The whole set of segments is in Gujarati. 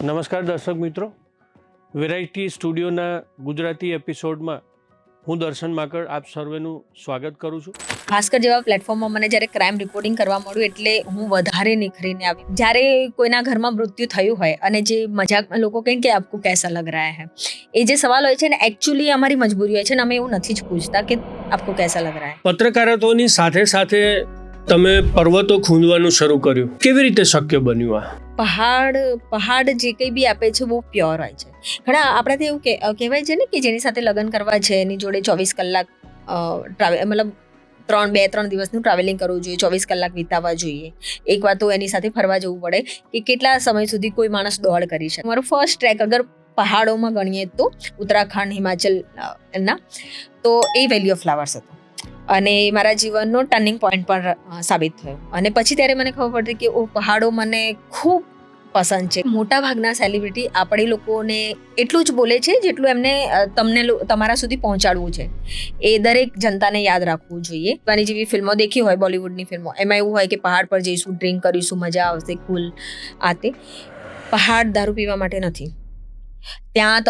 નમસ્કાર દર્શક મિત્રો, વેરાયટી સ્ટુડિયોના ગુજરાતી એપિસોડમાં હું દર્શન માકડ આપ સર્વેનું સ્વાગત કરું છું. ભાસ્કર જેવા પ્લેટફોર્મમાં મને જ્યારે ક્રાઇમ રિપોર્ટિંગ કરવા મળ્યું એટલે હું વધારે નિખરીને આવી. જ્યારે કોઈના ઘરમાં મૃત્યુ થયું હોય અને જે મજાકમાં લોકો કહે કે આપકો કેસા લગ રહા હૈ, એ જે સવાલ હોય છે ને એકચ્યુઅલી અમારી મજબૂરી હોય છે ને અમે એવું નથી જ પૂછતા કે આપકો કેસા લગ રહા હૈ. પત્રકારત્વની સાથે સાથે તમે પર્વતો ખૂંદવાનું શરૂ કર્યું, કેવી રીતે શક્ય બન્યું આ? પહાડ જે કંઈ બી આપે છે બહુ પ્યોર હોય છે. ઘણા આપણાથી એવું કહેવાય છે ને કે જેની સાથે લગ્ન કરવા છે એની જોડે 24 કલાક ટ્રાવેલ મતલબ 3 દિવસનું ટ્રાવેલિંગ કરવું જોઈએ, 24 કલાક વિતાવવા જોઈએ. એક વાર તો એની સાથે ફરવા જવું પડે કે કેટલા સમય સુધી કોઈ માણસ દોડ કરી શકે. મારો ફર્સ્ટ ટ્રેક અગર પહાડોમાં ગણીએ તો ઉત્તરાખંડ, હિમાચલ ના તો એ વેલી ઓફ ફ્લાવર્સ હતો અને મારા જીવનનો ટર્નિંગ પોઈન્ટ પણ સાબિત થયો. અને પછી ત્યારે મને ખબર પડી કે પહાડો મને ખૂબ પસંદ છે. મોટાભાગના સેલિબ્રિટી આપણે લોકોને એટલું જ બોલે છે જેટલું એમને તમારા સુધી પહોંચાડવું છે. એ દરેક જનતાને યાદ રાખવું જોઈએ. આની જેવી ફિલ્મો દેખી હોય, બોલિવૂડની ફિલ્મો, એમાં એવું હોય કે પહાડ પર જઈશું, ડ્રિંક કરીશું, મજા આવશે, કુલ આ તે. પહાડ દારૂ પીવા માટે નથી. ત્યાં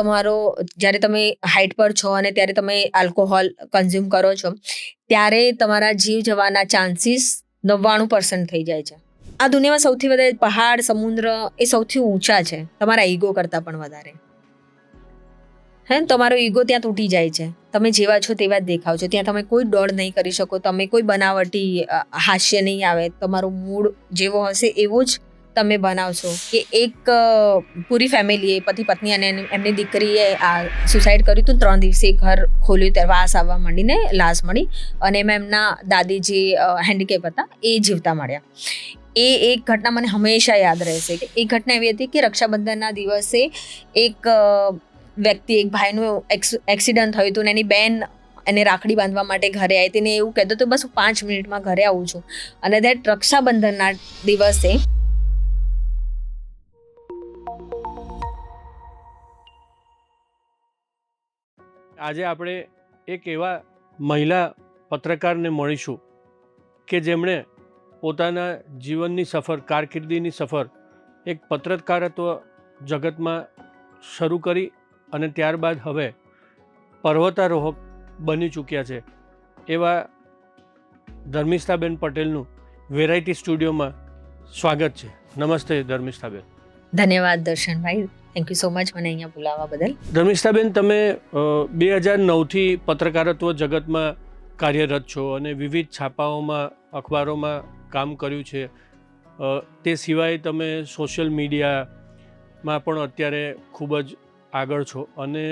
જ્યારે તમે હાઇટ પર છો અને ત્યારે તમે આલ્કોહોલ કન્ઝ્યુમ કરો છો ત્યારે તમારા જીવ જવાના ચાન્સીસ 99% થઈ જાય છે. આ દુનિયામાં સૌથી વધારે પહાડ, સમુદ્ર એ સૌથી ઊંચા છે, તમારા ઈગો કરતાં પણ વધારે. તમારો ઈગો ત્યાં તૂટી જાય છે. તમે જેવા છો તેવા જ દેખાવ છો. ત્યાં તમે કોઈ દોડ નહીં કરી શકો, તમે કોઈ બનાવટી હાસ્ય નહીં આવે. તમારો મૂડ જેવો હશે એવો જ તમે બનાવશો. કે એક પૂરી ફેમિલીએ, પતિ પત્ની અને એમની દીકરીએ આ સુસાઇડ કર્યું હતું. 3 દિવસે ઘર ખોલ્યું ત્યારે વાસ આવવા માંડીને લાશ મળી અને એમાં એમના દાદી જે હેન્ડીકેપ હતા એ જીવતા મળ્યા. એ એક ઘટના મને હંમેશા યાદ રહેશે. એ ઘટના એવી હતી કે રક્ષાબંધનના દિવસે એક ભાઈનું એક્સિડન્ટ થયું હતું અને એની બેન એને રાખડી બાંધવા માટે ઘરે આવી હતી ને એવું કહેતો હતો બસ હું 5 મિનિટમાં ઘરે આવું છું. અને દેટ રક્ષાબંધનના દિવસે આજે આપણે એક એવા મહિલા પત્રકારને મળીશું કે જેમણે પોતાના જીવનની સફર, કારકિર્દીની સફર એક પત્રકારત્વ જગતમાં શરૂ કરી અને ત્યારબાદ હવે પર્વતારોહક બની ચૂક્યા છે. એવા ધર્મિષ્ઠાબેન પટેલનું વેરાયટી સ્ટુડિયોમાં સ્વાગત છે. નમસ્તે ધર્મિષ્ઠાબેન. ધન્યવાદ Darshanbhai, thank you so much મને અહીંયા બોલાવવા બદલ. ધર્મિષ્ઠાબેન, તમે 2009થી પત્રકારત્વ જગતમાં કાર્યરત છો અને વિવિધ છાપાઓમાં, અખબારોમાં કામ કર્યું છે. તે સિવાય તમે સોશિયલ મીડિયામાં પણ અત્યારે ખૂબ જ આગળ છો અને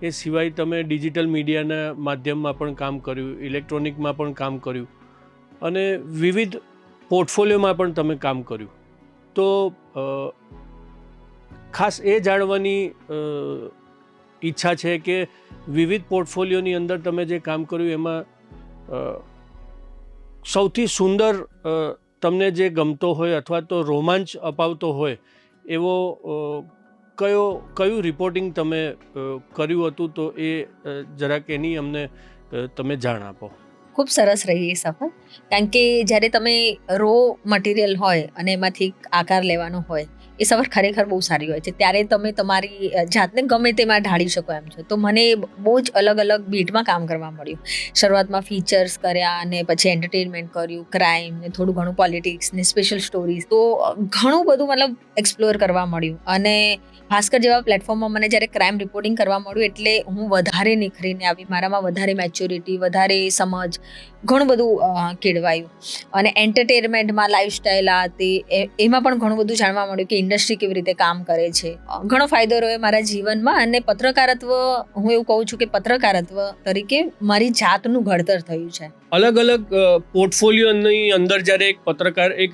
એ સિવાય તમે ડિજિટલ મીડિયાના માધ્યમમાં પણ કામ કર્યું, ઇલેક્ટ્રોનિકમાં પણ કામ કર્યું અને વિવિધ પોર્ટફોલિયોમાં પણ તમે કામ કર્યું. તો ખાસ એ જાણવાની ઈચ્છા છે કે વિવિધ પોર્ટફોલિયોની અંદર તમે જે કામ કર્યું એમાં સૌથી સુંદર તમને જે ગમતો હોય અથવા તો રોમાંચ અપાવતો હોય એવો કયું રિપોર્ટિંગ તમે કર્યું હતું, તો એ જરાક એની અમને તમે જાણ આપો. ખૂબ સરસ રહી એ સફર, કારણ કે જ્યારે તમે રો મટીરિયલ હોય અને એમાંથી આકાર લેવાનો હોય એ સફર ખરેખર બહુ સારી હોય છે. ત્યારે તમે તમારી જાતને ગમે તેમાં ઢાળી શકો એમ છો. તો મને બહુ જ અલગ અલગ બીટમાં કામ કરવા મળ્યું. શરૂઆતમાં ફીચર્સ કર્યા અને પછી એન્ટરટેનમેન્ટ કર્યું, ક્રાઇમ ને થોડું ઘણું પોલિટિક્સ ને સ્પેશિયલ સ્ટોરીઝ. તો ઘણું બધું મતલબ એક્સપ્લોર કરવા મળ્યું. અને ભાસ્કર જેવા પ્લેટફોર્મમાં મને જ્યારે ક્રાઇમ રિપોર્ટિંગ કરવા મળ્યું એટલે હું વધારે નિખરીને આવી. મારામાં વધારે મેચ્યોરિટી, વધારે સમજ, ઘણું બધું કેળવાયું. અને એન્ટરટેનમેન્ટમાં લાઈફસ્ટાઈલ આ તે એમાં પણ ઘણું બધું જાણવા મળ્યું કે ઇન્ડસ્ટ્રી કેવી રીતે કામ કરે છે. ઘણો ફાયદો રહ્યો મારા જીવનમાં. અને પત્રકારત્વ, હું એવું કહું છું કે પત્રકારત્વ તરીકે મારી જાતનું ઘડતર થયું છે. અલગ અલગ પોર્ટફોલિયોની અંદર જ્યારે એક પત્રકાર, એક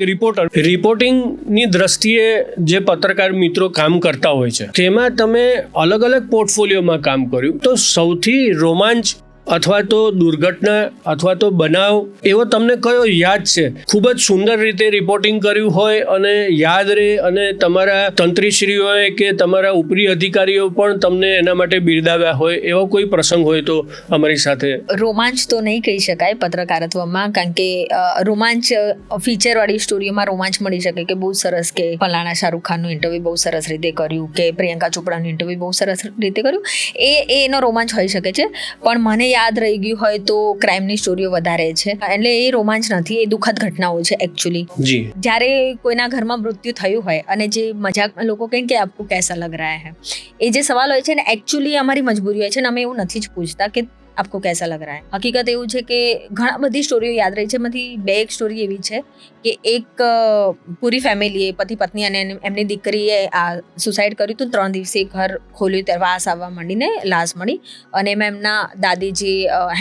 રિપોર્ટિંગની દ્રષ્ટિએ જે પત્રકાર મિત્રો કામ કરતા હોય છે તેમાં તમે અલગ અલગ પોર્ટફોલિયોમાં કામ કર્યું. તો સૌથી રોમાંચ અથવા તો દુર્ઘટના અથવા તો બનાવ એવો તમને કયો યાદ છે, ખૂબ જ સુંદર રીતે રિપોર્ટિંગ કર્યું હોય અને યાદ રહે, અને તમારા તંત્રીશ્રીઓએ કે તમારા ઉપરી અધિકારીઓ પણ તમને એના માટે બિરદાવ્યા હોય, એવો કોઈ પ્રસંગ હોય તો અમારી સાથે? રોમાંચ તો નહીં કહી શકાય પત્રકારત્વમાં, કારણ કે રોમાંચ ફીચરવાળી સ્ટોરીઓમાં રોમાંચ મળી શકે કે બહુ સરસ, કે ફલાણા શાહરુખ ખાનનું ઇન્ટરવ્યૂ બહુ સરસ રીતે કર્યું, કે પ્રિયંકા ચોપડાનું ઇન્ટરવ્યૂ બહુ સરસ રીતે કર્યું, એનો રોમાંચ હોઈ શકે છે. પણ મને યાદ રહી ગયું હોય તો ક્રાઇમની સ્ટોરીઓ વધારે છે, એટલે એ રોમાંચ નથી, એ દુઃખદ ઘટનાઓ છે એકચ્યુઅલી. જી. જ્યારે કોઈના ઘરમાં મૃત્યુ થયું હોય અને જે મજાકમાં લોકો કહે કે આપકો કેસા લગ રહા હૈ, એ જે સવાલ હોય છે ને, એકચ્યુઅલી અમારી મજબૂરી હોય છે ને, અમે એવું નથી જ પૂછતા કે આપકો કેસા લગ રહા હૈ. હકીકત એવું છે કે ઘણા બધી સ્ટોરીઓ યાદ રહી છે. એમાંથી બે એક સ્ટોરી એવી છે કે એક પૂરી ફેમિલીએ, પતિ પત્ની અને એમની દીકરીએ આ સુસાઇડ કર્યું હતું. 3 દિવસે ઘર ખોલ્યું ત્યારે વાસ આવવા માંડીને લાશ મળી, અને એમાં એમના દાદી જે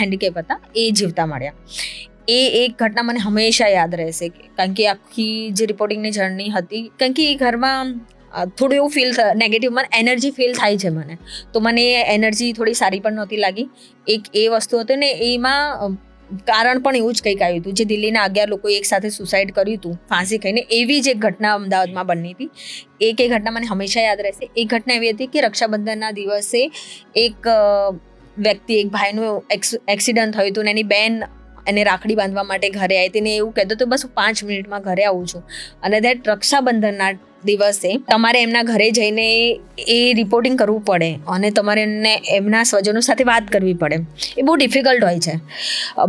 હેન્ડીકેપ હતા એ જીવતા મળ્યા. એ એક ઘટના મને હંમેશા યાદ રહેશે, કારણ કે આખી જે રિપોર્ટિંગની જર્ની હતી, કારણ કે એ ઘરમાં થોડું એવું ફીલ નેગેટિવ, મને એનર્જી ફીલ થાય છે મને, તો મને એ એનર્જી થોડી સારી પણ નહોતી લાગી. એક એ વસ્તુ હતી ને, એમાં કારણ પણ એવું જ કંઈક આવ્યું હતું, જે દિલ્હીના 11 લોકોએ એક સાથે સુસાઇડ કર્યું હતું ફાંસી ખાઈને, એવી જ એક ઘટના અમદાવાદમાં બની હતી. એ ઘટના મને હંમેશા યાદ રહેશે. એ ઘટના એવી હતી કે રક્ષાબંધનના દિવસે એક વ્યક્તિ, એક ભાઈનું એક્સિડન્ટ થયું હતું, અને એની બેન એને રાખડી બાંધવા માટે ઘરે આવી હતી, ને એવું કહેતો હતો બસ હું 5 મિનિટમાં ઘરે આવું છું. અને દેટ રક્ષાબંધનના દિવસે તમારે એમના ઘરે જઈને એ રિપોર્ટિંગ કરવું પડે, અને તમારે એમના સ્વજનો સાથે વાત કરવી પડે. એ બહુ ડિફિકલ્ટ હોય છે.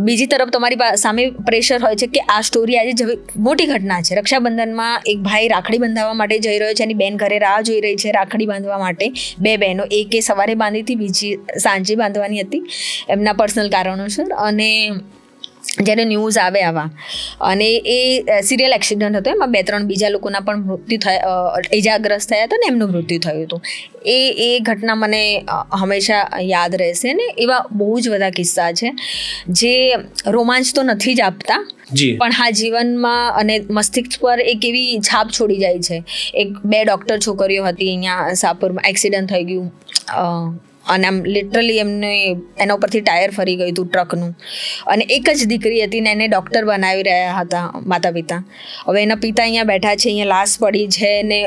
બીજી તરફ તમારી સામે પ્રેશર હોય છે કે આ સ્ટોરી આજે મોટી ઘટના છે. રક્ષાબંધનમાં એક ભાઈ રાખડી બંધાવવા માટે જઈ રહ્યો છે, એની બેન ઘરે રાહ જોઈ રહી છે રાખડી બાંધવા માટે. 2 બહેનો, એકે સવારે બાંધી હતી, બીજી સાંજે બાંધવાની હતી એમના પર્સનલ કારણોસર. અને જ્યારે ન્યૂઝ આવે આવા, અને એ સિરિયલ એક્સિડન્ટ હતો, એમાં 2-3 બીજા લોકોના પણ મૃત્યુ થયા, ઇજાગ્રસ્ત થયા હતા, ને એમનું મૃત્યુ થયું હતું. એ ઘટના મને હંમેશા યાદ રહેશે. ને એવા બહુ જ બધા કિસ્સા છે જે રોમાંચ તો નથી જ આપતા, પણ હા જીવનમાં અને મસ્તિષ્ક પર એક એવી છાપ છોડી જાય છે. 2 ડૉક્ટર છોકરીઓ હતી, અહીંયા શાહપુરમાં એક્સિડન્ટ થઈ ગયું, અને આમ લિટરલી એના ઉપરથી ટાયર ફરી ગયું હતું ટ્રકનું, અને એક જ દીકરી હતી ને એને ડૉક્ટર બનાવી રહ્યા હતા માતા પિતા. હવે એના પિતા અહીંયા બેઠા છે, અહીંયા લાશ પડી છે, ને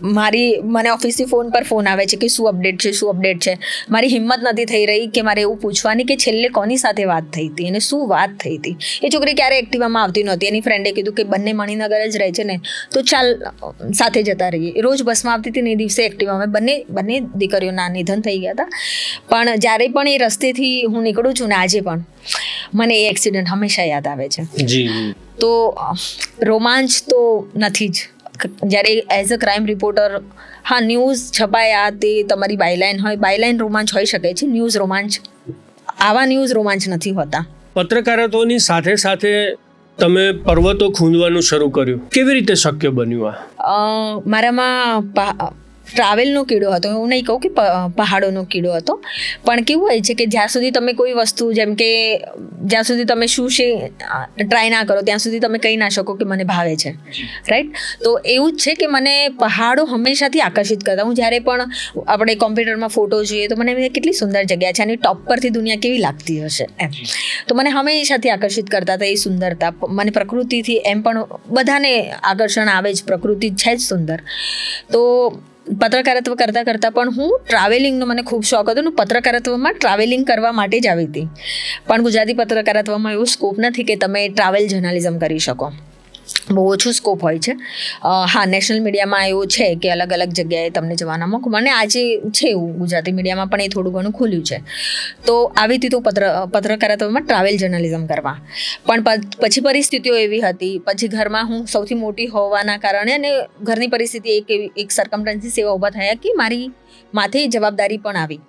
મને ઓફિસથી ફોન આવે છે કે શું અપડેટ છે. મારી હિંમત નથી થઈ રહી કે મારે એવું પૂછવાની કે છેલ્લે કોની સાથે વાત થઈ હતી અને શું વાત થઈ હતી. એ છોકરી ક્યારે એક્ટિવામાં આવતી નહોતી. એની ફ્રેન્ડે કીધું કે બંને મણિનગર જ રહે છે ને, તો ચાલ સાથે જતા રહીએ. રોજ બસમાં આવતી હતી ને, એ દિવસે એક્ટિવામાં. બંને દીકરીઓના નિધન થઈ ગયા હતા. પણ જ્યારે પણ એ રસ્તેથી હું નીકળું છું ને, આજે પણ મને એ એક્સિડન્ટ હંમેશા યાદ આવે છે. તો રોમાંચ તો નથી જ. જ્યારે એઝ અ ક્રાઇમ રિપોર્ટર, હા ન્યૂઝ છપાયા તે તમારી બાયલાઇન હોય, બાયલાઇન રોમાંચ હોઈ શકે છે, ન્યૂઝ રોમાંચ, આવા ન્યૂઝ રોમાંચ નથી હોતા. પત્રકારત્વની સાથે સાથે તમે પર્વતો ખૂંદવાનું શરૂ કર્યું, કેવી રીતે શક્ય બન્યું આ? મારામાં ટ્રાવેલનો કીડો હતો. હું નહીં કહું કે પહાડોનો કીડો હતો, પણ કેવું હોય છે કે જ્યાં સુધી તમે કોઈ વસ્તુ, જેમ કે જ્યાં સુધી તમે શું ટ્રાય ના કરો ત્યાં સુધી તમે કહી ના શકો કે મને ભાવે છે, રાઈટ? તો એવું જ છે કે મને પહાડો હંમેશાથી આકર્ષિત કરતા. હું જ્યારે પણ આપણે કોમ્પ્યુટરમાં ફોટો જોઈએ તો મને કેટલી સુંદર જગ્યા છે, આની ટોપ પરથી દુનિયા કેવી લાગતી હશે એમ. તો મને હંમેશાથી આકર્ષિત કરતા હતા એ સુંદરતા. મને પ્રકૃતિથી એમ પણ બધાને આકર્ષણ આવે જ, પ્રકૃતિ છે જ સુંદર. તો પત્રકારત્વ કરતાં પણ હું ટ્રાવેલિંગનો મને ખૂબ શોખ હતો. હું પત્રકારત્વમાં ટ્રાવેલિંગ કરવા માટે જ આવી હતી. પણ ગુજરાતી પત્રકારત્વમાં એવું સ્કોપ નથી કે તમે ટ્રાવેલ જર્નાલિઝમ કરી શકો. બહુ ઓછું સ્કોપ હોય છે. હા, નેશનલ મીડિયામાં એવું છે કે અલગ અલગ જગ્યાએ તમને જવાના મોકો મળે. આજે છે એવું ગુજરાતી મીડિયામાં પણ એ થોડું ઘણું ખુલ્યું છે. તો આવી હતી તો પત્રકારત્વમાં ટ્રાવેલ જર્નલિઝમ કરવા. પણ પછી પરિસ્થિતિઓ એવી હતી, પછી ઘરમાં હું સૌથી મોટી હોવાના કારણે, અને ઘરની પરિસ્થિતિ એક સરકમસ્ટન્સીસ એવા ઊભા થયા કે મારી માથે જવાબદારી પણ આવી,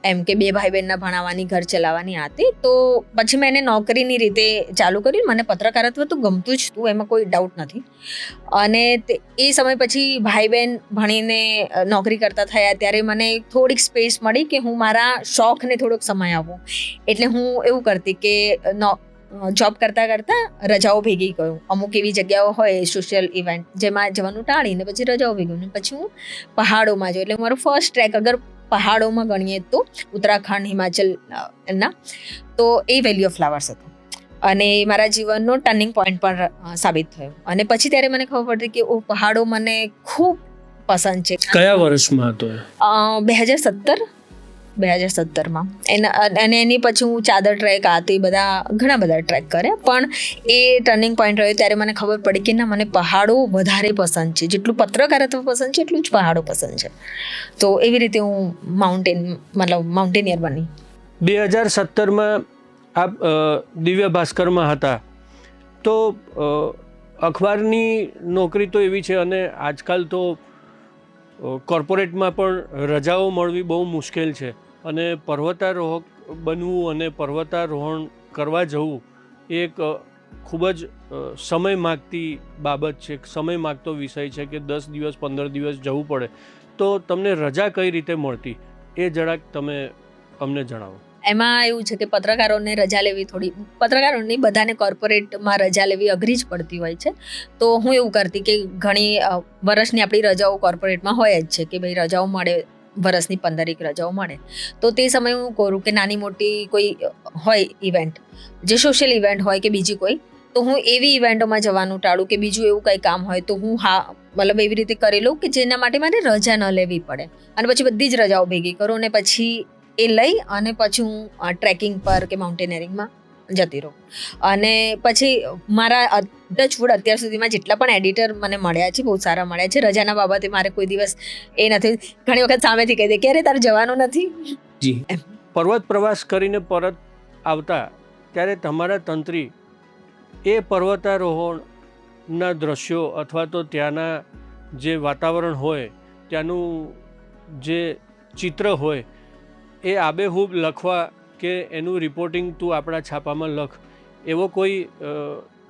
એમ કે 2 ભાઈ બહેનના ભણાવવાની, ઘર ચલાવવાની હતી. તો પછી મેં એને નોકરીની રીતે ચાલુ કર્યું. મને પત્રકારત્વ તો ગમતું જ હતું, એમાં કોઈ ડાઉટ નથી. અને એ સમય પછી ભાઈ બહેન ભણીને નોકરી કરતા થયા ત્યારે મને થોડીક સ્પેસ મળી કે હું મારા શોખને થોડોક સમય આપું. એટલે હું એવું કરતી કે જોબ કરતાં રજાઓ ભેગી કરું. અમુક એવી જગ્યાઓ હોય સોશિયલ ઇવેન્ટ જેમાં જવાનું ટાળીને પછી રજાઓ ભેગી, પછી હું પહાડોમાં જાઉં. એટલે મારો ફર્સ્ટ ટ્રેક, અગર પહાડોમાં ગણીએ તો ઉત્તરાખંડ, હિમાચલ ના, તો એ વેલી ઓફ ફ્લાવર્સ હતો અને મારા જીવનનો ટર્નિંગ પોઈન્ટ પણ સાબિત થયો. અને પછી ત્યારે મને ખબર પડી કે પહાડો મને ખૂબ પસંદ છે. કયા વર્ષમાં હતો? 2017માં. અને એની પછી હું ચાદર ટ્રેક આતી ઘણા બધા ટ્રેક કર્યા, પણ એ ટર્નિંગ પોઈન્ટ રહ્યો ત્યારે મને ખબર પડી કે ના, મને પહાડો વધારે પસંદ છે. જેટલું પત્રકારત્વ પસંદ છે એટલું જ પહાડો પસંદ છે. તો એવી રીતે હું માઉન્ટેનિયર બની. 2017માં આપ દિવ્ય ભાસ્કરમાં હતા, તો અખબારની નોકરી તો એવી છે અને આજકાલ તો કોર્પોરેટમાં પણ રજાઓ મળવી બહુ મુશ્કેલ છે અને પર્વતારોહક બનવું અને પર્વતારોહણ કરવા જવું એ એક ખૂબ જ સમય માગતી બાબત છે, સમય માગતો વિષય છે કે 10 દિવસ 15 દિવસ જવું પડે. તો તમને રજા કઈ રીતે મળતી એ જરાક તમે અમને જણાવો. એમાં એવું છે કે પત્રકારોને રજા લેવી પત્રકારોની બધાને કોર્પોરેટમાં રજા લેવી અઘરી જ પડતી હોય છે. તો હું એવું કરતી કે ઘણી વર્ષની આપણી રજાઓ કોર્પોરેટમાં હોય જ છે કે ભાઈ રજાઓ મળે, વર્ષની 15 રજાઓ મળે. તો તે સમયે હું કરું કે નાની મોટી કોઈ હોય ઇવેન્ટ, જે સોશિયલ ઇવેન્ટ હોય કે બીજી કોઈ, તો હું એવી ઇવેન્ટોમાં જવાનું ટાળું કે બીજું એવું કંઈ કામ હોય તો હું એવી રીતે કરી લઉં કે જેના માટે મારે રજા ન લેવી પડે. અને પછી બધી જ રજાઓ ભેગી કરું અને પછી એ લઈ અને પછી હું ટ્રેકિંગ પર કે માઉન્ટેનિયરિંગમાં જતી રહું. અને પછી મારા ટચવુડ અત્યાર સુધીમાં જેટલા પણ એડિટર મને મળ્યા છે, બહુ સારા મળ્યા છે. રજાના બાબતે મારે કોઈ દિવસ એ નથી, ઘણી વખત સામેથી કહી દે કે અરે તારે જવાનું નથી. જી, પર્વત પ્રવાસ કરીને પરત આવતા ત્યારે તમારા તંત્રી એ પર્વતારોહણના દ્રશ્યો અથવા તો ત્યાંના જે વાતાવરણ હોય, ત્યાંનું જે ચિત્ર હોય એ આબેહૂબ લખવા કે એનું રિપોર્ટિંગ તું આપણા છાપામાં લખ, એવો કોઈ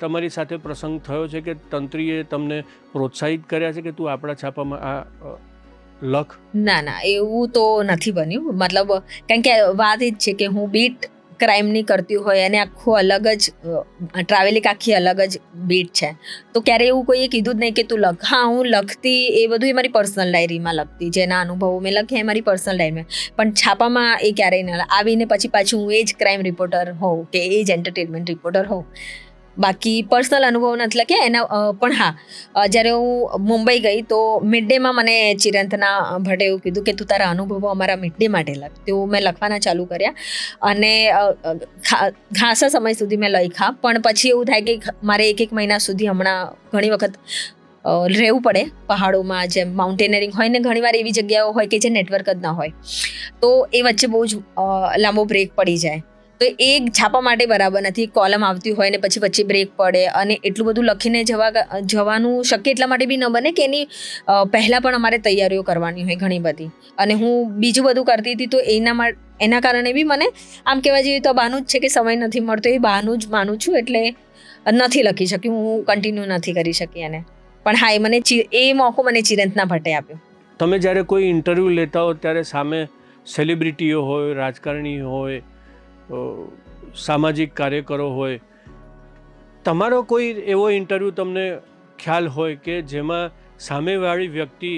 તમારી સાથે પ્રસંગ થયો છે કે તંત્રીએ તમને પ્રોત્સાહિત કર્યા છે કે તું આપણા છાપામાં આ લખ? ના, એવું તો નથી બન્યું. કારણ કે વાત એ જ છે કે હું બીટ ક્રાઇમની કરતી હોય અને આખું અલગ જ ટ્રાવેલિંગ આખી અલગ જ બીટ છે. તો ક્યારે એવું કોઈએ કીધું જ નહીં કે તું લખ. હા, હું લખતી, એ બધું એ મારી પર્સનલ ડાયરીમાં લખતી, જેના અનુભવો મેં લખ્યા એ મારી પર્સનલ ડાયરીમાં, પણ છાપામાં એ ક્યારેય ન આવીને પાછું હું એ જ ક્રાઇમ રિપોર્ટર હોઉં કે એ જ એન્ટરટેનમેન્ટ રિપોર્ટર હોઉં. બાકી પર્સનલ અનુભવ નથી લખ્યા એના. પણ હા, જ્યારે હું મુંબઈ ગઈ તો મિડ ડેમાં મને ચિરંતના ભટ્ટે એવું કીધું કે તું તારા અનુભવો અમારા મિડ ડે માટે લખ. તો મેં લખવાના ચાલુ કર્યા અને ખાસા સમય સુધી મેં લખ્યા. પણ પછી એવું થાય કે મારે એક મહિના સુધી હમણાં ઘણી વખત રહેવું પડે પહાડોમાં, જેમ માઉન્ટેનિયરિંગ હોય ને ઘણીવાર એવી જગ્યાઓ હોય કે જે નેટવર્ક જ ના હોય, તો એ વચ્ચે બહુ જ લાંબો બ્રેક પડી જાય. તો એ છાપા માટે બરાબર નથી. કોલમ આવતી હોય ને પછી વચ્ચે બ્રેક પડે અને એટલું બધું લખીને જવાનું શક્ય એટલા માટે બી ન બને કે એની પહેલાં પણ અમારે તૈયારીઓ કરવાની હોય ઘણી બધી. અને હું બીજું બધું કરતી હતી, તો એના કારણે બી મને આમ કહેવા જઈએ તો બહાનું જ છે કે સમય નથી મળતો, એ બહાનું જ માનું છું. એટલે નથી લખી શકી, હું કન્ટિન્યુ નથી કરી શકી એને. પણ હા, એ મોકો મને ચિરંતના ભટ્ટે આપ્યો. તમે જ્યારે કોઈ ઇન્ટરવ્યૂ લેતા હો ત્યારે સામે સેલિબ્રિટીઓ હોય, રાજકારણી હોય, સામાજિક કાર્યકરો હોય, તમારો કોઈ એવો ઇન્ટરવ્યૂ તમને ખ્યાલ હોય કે જેમાં સામેવાળી વ્યક્તિ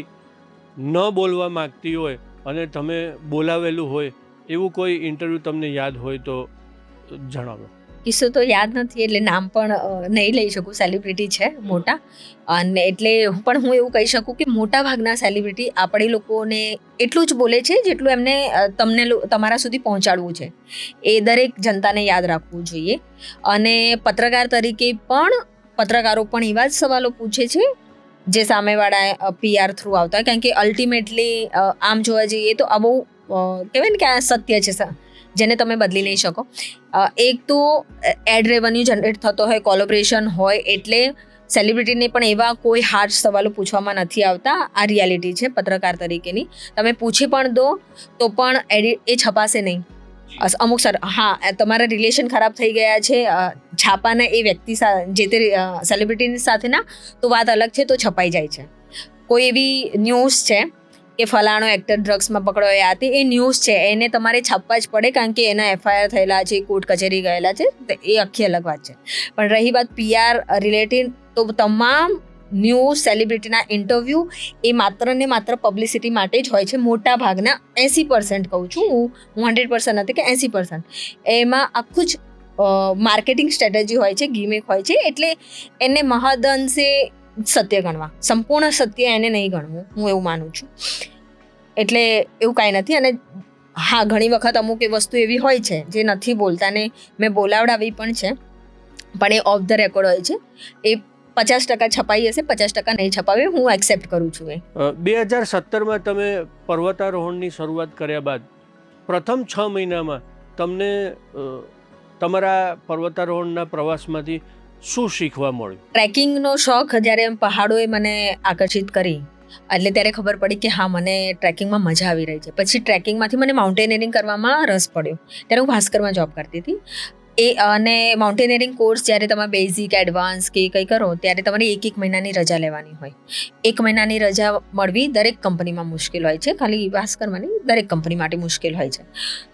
ન બોલવા માગતી હોય અને તમે બોલાવેલું હોય, એવું કોઈ ઇન્ટરવ્યૂ તમને યાદ હોય તો જણાવો. કિસ્સો તો યાદ નથી એટલે નામ પણ નહીં લઈ શકું. સેલિબ્રિટી છે મોટા, અને એટલે પણ હું એવું કહી શકું કે મોટા ભાગના સેલિબ્રિટી આપણે લોકોને એટલું જ બોલે છે જેટલું એમને તમારા સુધી પહોંચાડવું છે. એ દરેક જનતાને યાદ રાખવું જોઈએ. અને પત્રકાર તરીકે પણ પત્રકારો પણ એવા જ સવાલો પૂછે છે જે સામેવાળા PR થ્રુ આવતા હોય. કારણ કે અલ્ટિમેટલી આમ જોવા જઈએ તો આ બહુ કહેવાય ને કે આ સત્ય છે જેને તમે બદલી નહીં શકો. એક તો એડ રેવન્યુ જનરેટ થતો હોય, કોલેબોરેશન હોય, એટલે સેલિબ્રિટીને પણ એવા કોઈ હાર્ડ સવાલો પૂછવામાં નથી આવતા. આ રિયાલિટી છે પત્રકાર તરીકેની. તમે પૂછી પણ દો તો પણ એ છપાશે નહીં. અમુક હા, તમારા રિલેશન ખરાબ થઈ ગયા છે છાપાના એ વ્યક્તિ જે તે સેલિબ્રિટીની સાથેના, તો વાત અલગ છે, તો છપાઈ જાય છે. કોઈ એવી ન્યૂઝ છે કે ફલાણો એક્ટર ડ્રગ્સમાં પકડાયા હતી, એ ન્યૂઝ છે, એને તમારે છાપવા જ પડે કારણ કે એના FIR થયેલા છે, કોર્ટ કચેરી ગયેલા છે, એ આખી અલગ વાત છે. પણ રહી વાત PR રિલેટેડ, તો તમામ ન્યૂ સેલિબ્રિટીના ઇન્ટરવ્યૂ એ માત્ર ને માત્ર પબ્લિસિટી માટે જ હોય છે. મોટા ભાગના 80% કહું છું હું 100% નથી કે 80%, એમાં આખું જ માર્કેટિંગ સ્ટ્રેટેજી હોય છે, ગિમિક હોય છે. એટલે એને મહદઅંશે સત્ય ગણવા, સંપૂર્ણ સત્ય એને નહીં ગણવું, હું એવું માનું છું. એટલે એવું કાંઈ નથી. અને હા, ઘણી વખત અમુક એ વસ્તુ એવી હોય છે જે નથી બોલતા, ને મેં બોલાવડાવી પણ છે, પણ એ ઓફ ધ રેકોર્ડ હોય છે. એ 50% છપાઈ હશે, 50% નહીં છપાવે, હું એક્સેપ્ટ કરું છું. એ 2017માં તમે પર્વતારોહણની શરૂઆત કર્યા બાદ પ્રથમ 6 મહિનામાં તમને તમારા પર્વતારોહણના પ્રવાસમાંથી શું શીખવા મળ્યું? ટ્રેકિંગનો શોખ જ્યારે પહાડોએ મને આકર્ષિત કરી, એટલે ત્યારે ખબર પડી કે હા, મને ટ્રેકિંગમાં મજા આવી રહી છે. પછી ટ્રેકિંગમાંથી મને માઉન્ટેનિયરિંગ કરવામાં રસ પડ્યો. ત્યારે હું ભાસ્કરમાં જોબ કરતી હતી. અને માઉન્ટેનિયરિંગ કોર્સ જ્યારે તમે બેઝિક, એડવાન્સ કે કંઈ કરો ત્યારે તમારે 1 મહિનાની રજા લેવાની હોય. 1 મહિનાની રજા મળવી દરેક કંપનીમાં મુશ્કેલ હોય છે, ખાલી ભાસ્કરમાં નહીં, દરેક કંપની માટે મુશ્કેલ હોય છે.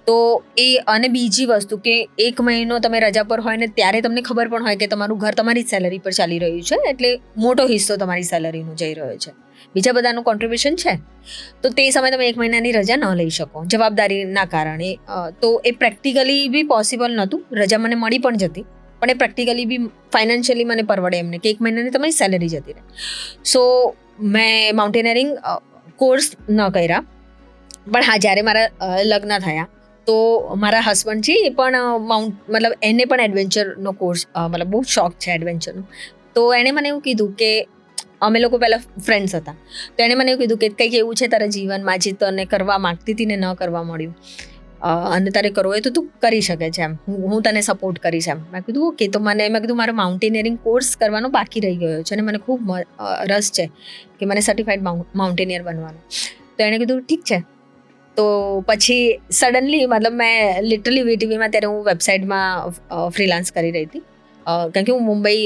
તો એ, અને બીજી વસ્તુ કે 1 મહિનો તમે રજા પર હોય ને ત્યારે તમને ખબર પણ હોય કે તમારું ઘર તમારી સેલરી પર ચાલી રહ્યું છે, એટલે મોટો હિસ્સો તમારી સેલરીનો જઈ રહ્યો છે, બીજા બધાનું કોન્ટ્રીબ્યુશન છે. તો તે સમયે તમે 1 મહિનાની રજા ન લઈ શકો જવાબદારીના કારણે. તો એ પ્રેક્ટિકલી બી પોસિબલ નહોતું. રજા મને મળી પણ જતી, પણ એ પ્રેક્ટિકલી બી ફાઇનાન્શિયલી મને પરવડે એમને કે 1 મહિનાની તમારી સેલરી જતી રહે. સો મેં માઉન્ટેનિયરિંગ કોર્સ ન કર્યા. પણ હા, જ્યારે મારા લગ્ન થયા તો મારા હસબન્ડ છે એ પણ મતલબ એને પણ એડવેન્ચરનો કોર્સ, મતલબ બહુ શોખ છે એડવેન્ચરનો. તો એણે મને એવું કીધું કે અમે લોકો પહેલાં ફ્રેન્ડ્સ હતા, તો એણે મને એવું કીધું કે કંઈક એવું છે તારા જીવનમાં જે તને કરવા માગતી હતી ને ન કરવા મળ્યું, અને તારે કરવું હોય તો તું કરી શકે છે, એમ હું તને સપોર્ટ કરીશ એમ. મેં કીધું ઓકે. તો મેં કીધું મારો માઉન્ટેનિયરિંગ કોર્સ કરવાનો બાકી રહી ગયો છે અને મને ખૂબ રસ છે કે મને સર્ટિફાઈડ માઉન્ટેનિયર બનવાનો. તો એણે કીધું ઠીક છે. તો પછી સડનલી, મતલબ મેં લિટરલી વીટીવીમાં ત્યારે હું વેબસાઇટમાં ફ્રીલાન્સ કરી રહી હતી, કારણ કે હું મુંબઈ,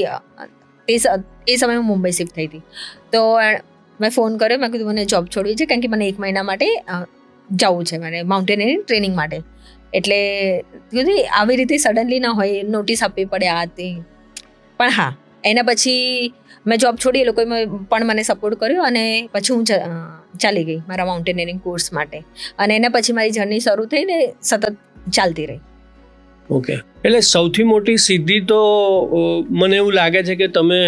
એ સમયે હું મુંબઈ શિફ્ટ થઈ હતી. તો મેં ફોન કર્યો, મેં કીધું મને જોબ છોડવી છે કારણ કે મને 1 મહિના માટે જવું છે, મને માઉન્ટેનિયરિંગ ટ્રેનિંગ માટે. એટલે કીધું આવી રીતે સડનલી ન હોય, નોટિસ આપવી પડે આ તે. પણ હા, એના પછી મેં જોબ છોડી, એ લોકોએ પણ મને સપોર્ટ કર્યો અને પછી હું ચાલી ગઈ મારા માઉન્ટેનિયરિંગ કોર્સ માટે. અને એના પછી મારી જર્ની શરૂ થઈને સતત ચાલતી રહી. ઓકે. એટલે સૌથી મોટી સિદ્ધિ તો મને એવું લાગે છે કે તમે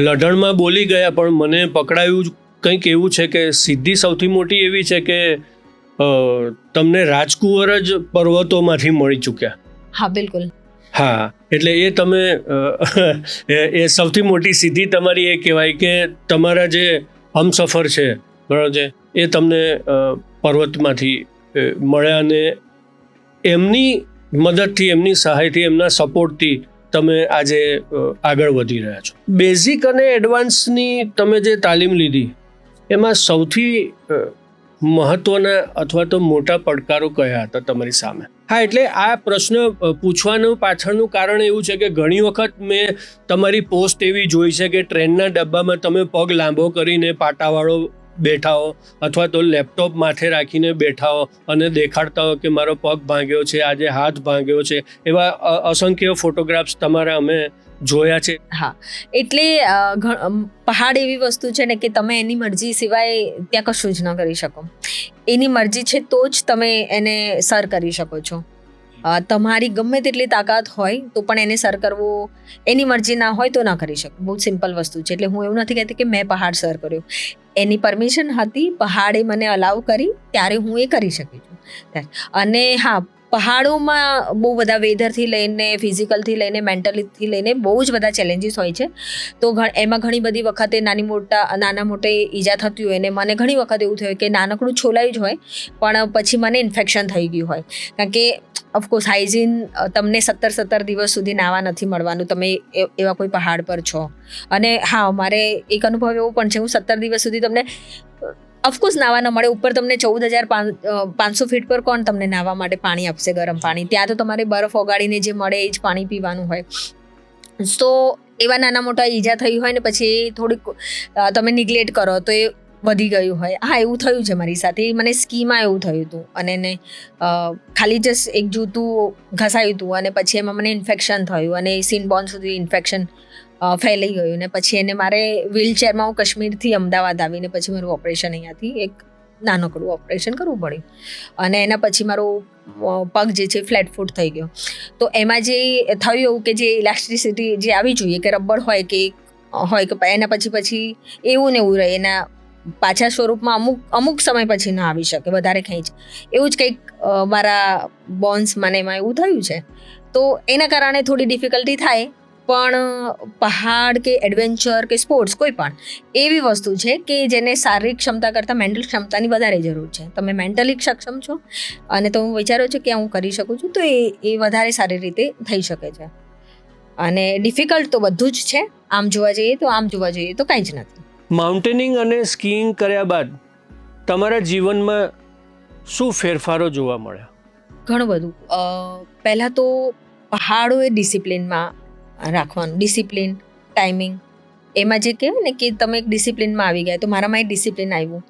લઢણમાં બોલી ગયા, પણ મને પકડાયું કંઈક એવું છે કે સિદ્ધિ સૌથી મોટી એવી છે કે તમને રાજકુંવર જ પર્વતોમાંથી મળી ચૂક્યા. હા, બિલકુલ. હા, એટલે એ તમે એ સૌથી મોટી સિદ્ધિ તમારી એ કહેવાય કે તમારા જે હમસફર છે, બરાબર છે, એ તમને પર્વતમાંથી મળ્યા અને એમની મદદથી, એમની સહાયથી, એમના સપોર્ટથી તમે આજે આગળ વધી રહ્યા છો. બેઝિક અને એડવાન્સની તમે જે તાલીમ લીધી એમાં સૌથી મહત્વના અથવા તો મોટા પડકારો કયા હતા તમારી સામે? હા, એટલે આ પ્રશ્ન પૂછવાનું પાછળનું કારણ એવું છે કે ઘણી વખત મેં તમારી પોસ્ટ એવી જોઈ છે કે ટ્રેનના ડબ્બામાં તમે પગ લાંબો કરીને પાટાવાળો બેઠા હો, અથવા તો લેપટોપ માથે રાખીને બેઠા હો અને દેખાડતા હો કે મારો પગ ભાંગ્યો છે, આજે હાથ ભાંગ્યો છે. એવા અસંખ્ય ફોટોગ્રાફ્સ તમારા અમે જોયા છે. હા, એટલે પહાડ એવી વસ્તુ છે ને કે તમે એની મરજી સિવાય ત્યાં કશું જ ન કરી શકો. એની મરજી છે તો જ તમે એને સર કરી શકો છો. તમારી ગમે તેટલી તાકાત હોય તો પણ એને સર કરવો, એની મરજી ના હોય તો ના કરી શકો. બહુ સિમ્પલ વસ્તુ છે. એટલે હું એવું નથી કહેતી કે મેં પહાડ સર કર્યો. એની પરમિશન હતી, પહાડે મને અલાઉ કરી, ત્યારે હું એ કરી શકી છું. અને હા, પહાડોમાં બહુ બધા વેધરથી લઈને, ફિઝિકલથી લઈને, મેન્ટલીથી લઈને બહુ જ બધા ચેલેન્જીસ હોય છે. તો એમાં ઘણી બધી વખતે નાના મોટે ઈજા થતી હોય. અને મને ઘણી વખત એવું થયું કે નાનકડું છોલાયું જ હોય પણ પછી મને ઇન્ફેક્શન થઈ ગયું હોય. કારણ કે ઓફકોર્સ હાઇજીન, તમને 17 દિવસ સુધી નાવા નથી મળવાનું, તમે એવા કોઈ પહાડ પર છો. અને હા, મારે એક અનુભવ એવો પણ છે, હું 17 દિવસ સુધી તમને ઓફકોર્સ નાવા ન મળે. ઉપર તમને 14,500 ફીટ પર કોણ તમને નાવા માટે પાણી આપશે, ગરમ પાણી? ત્યાં તો તમારે બરફ ઓગાળીને જે મળે એ જ પાણી પીવાનું હોય. તો એવા નાના મોટા ઈજા થઈ હોય ને પછી થોડીક તમે નિગ્લેક્ટ કરો તો એ વધી ગયું હોય. હા, એવું થયું છે મારી સાથે. મને સ્કીમાં એવું થયું હતું અને એને ખાલી જસ્ટ એક જૂતું ઘસાયું હતું અને પછી એમાં મને ઇન્ફેક્શન થયું અને સીનબોર્ન સુધી ઇન્ફેક્શન ફેલાઈ ગયું ને પછી એને મારે વ્હીલચેરમાં હું કાશ્મીરથી અમદાવાદ આવીને પછી મારું ઓપરેશન અહીંયાથી એક નાનકડું ઓપરેશન કરવું પડ્યું અને એના પછી મારો પગ જે છે ફ્લેટ ફૂટ થઈ ગયો. તો એમાં જે થયું એવું કે જે ઇલાસ્ટિસિટી જે આવી જોઈએ કે રબર હોય કે એના પછી એવું ને એવું રહે, એના પાછા સ્વરૂપમાં અમુક સમય પછી ના આવી શકે, વધારે ખેંચ એવું જ કંઈક મારા બોન્સ મને એમાં એવું થયું છે. તો એના કારણે થોડી ડિફિકલ્ટી થાય, પણ પહાડ કે એડવેન્ચર કે સ્પોર્ટ્સ કોઈ પણ એવી વસ્તુ છે કે જેને શારીરિક ક્ષમતા કરતાં મેન્ટલ ક્ષમતાની વધારે જરૂર છે. તમે મેન્ટલી સક્ષમ છો અને તો હું વિચારો છું કે હું કરી શકું છું, તો એ વધારે સારી રીતે થઈ શકે છે. અને ડિફિકલ્ટ તો બધું જ છે, આમ જોવા જઈએ તો કાંઈ જ નથી. માઉન્ટેનિંગ અને સ્કીઇંગ કર્યા બાદ તમારા જીવનમાં શું ફેરફારો જોવા મળ્યા? ઘણું બધું. પહેલાં તો પહાડો એ ડિસિપ્લિનમાં રાખવાનું, ડિસિપ્લિન, ટાઈમિંગ, એમાં જે કહેવાય ને કે તમે એક ડિસિપ્લિનમાં આવી ગયા, તો મારામાં એક ડિસિપ્લિન આવ્યું.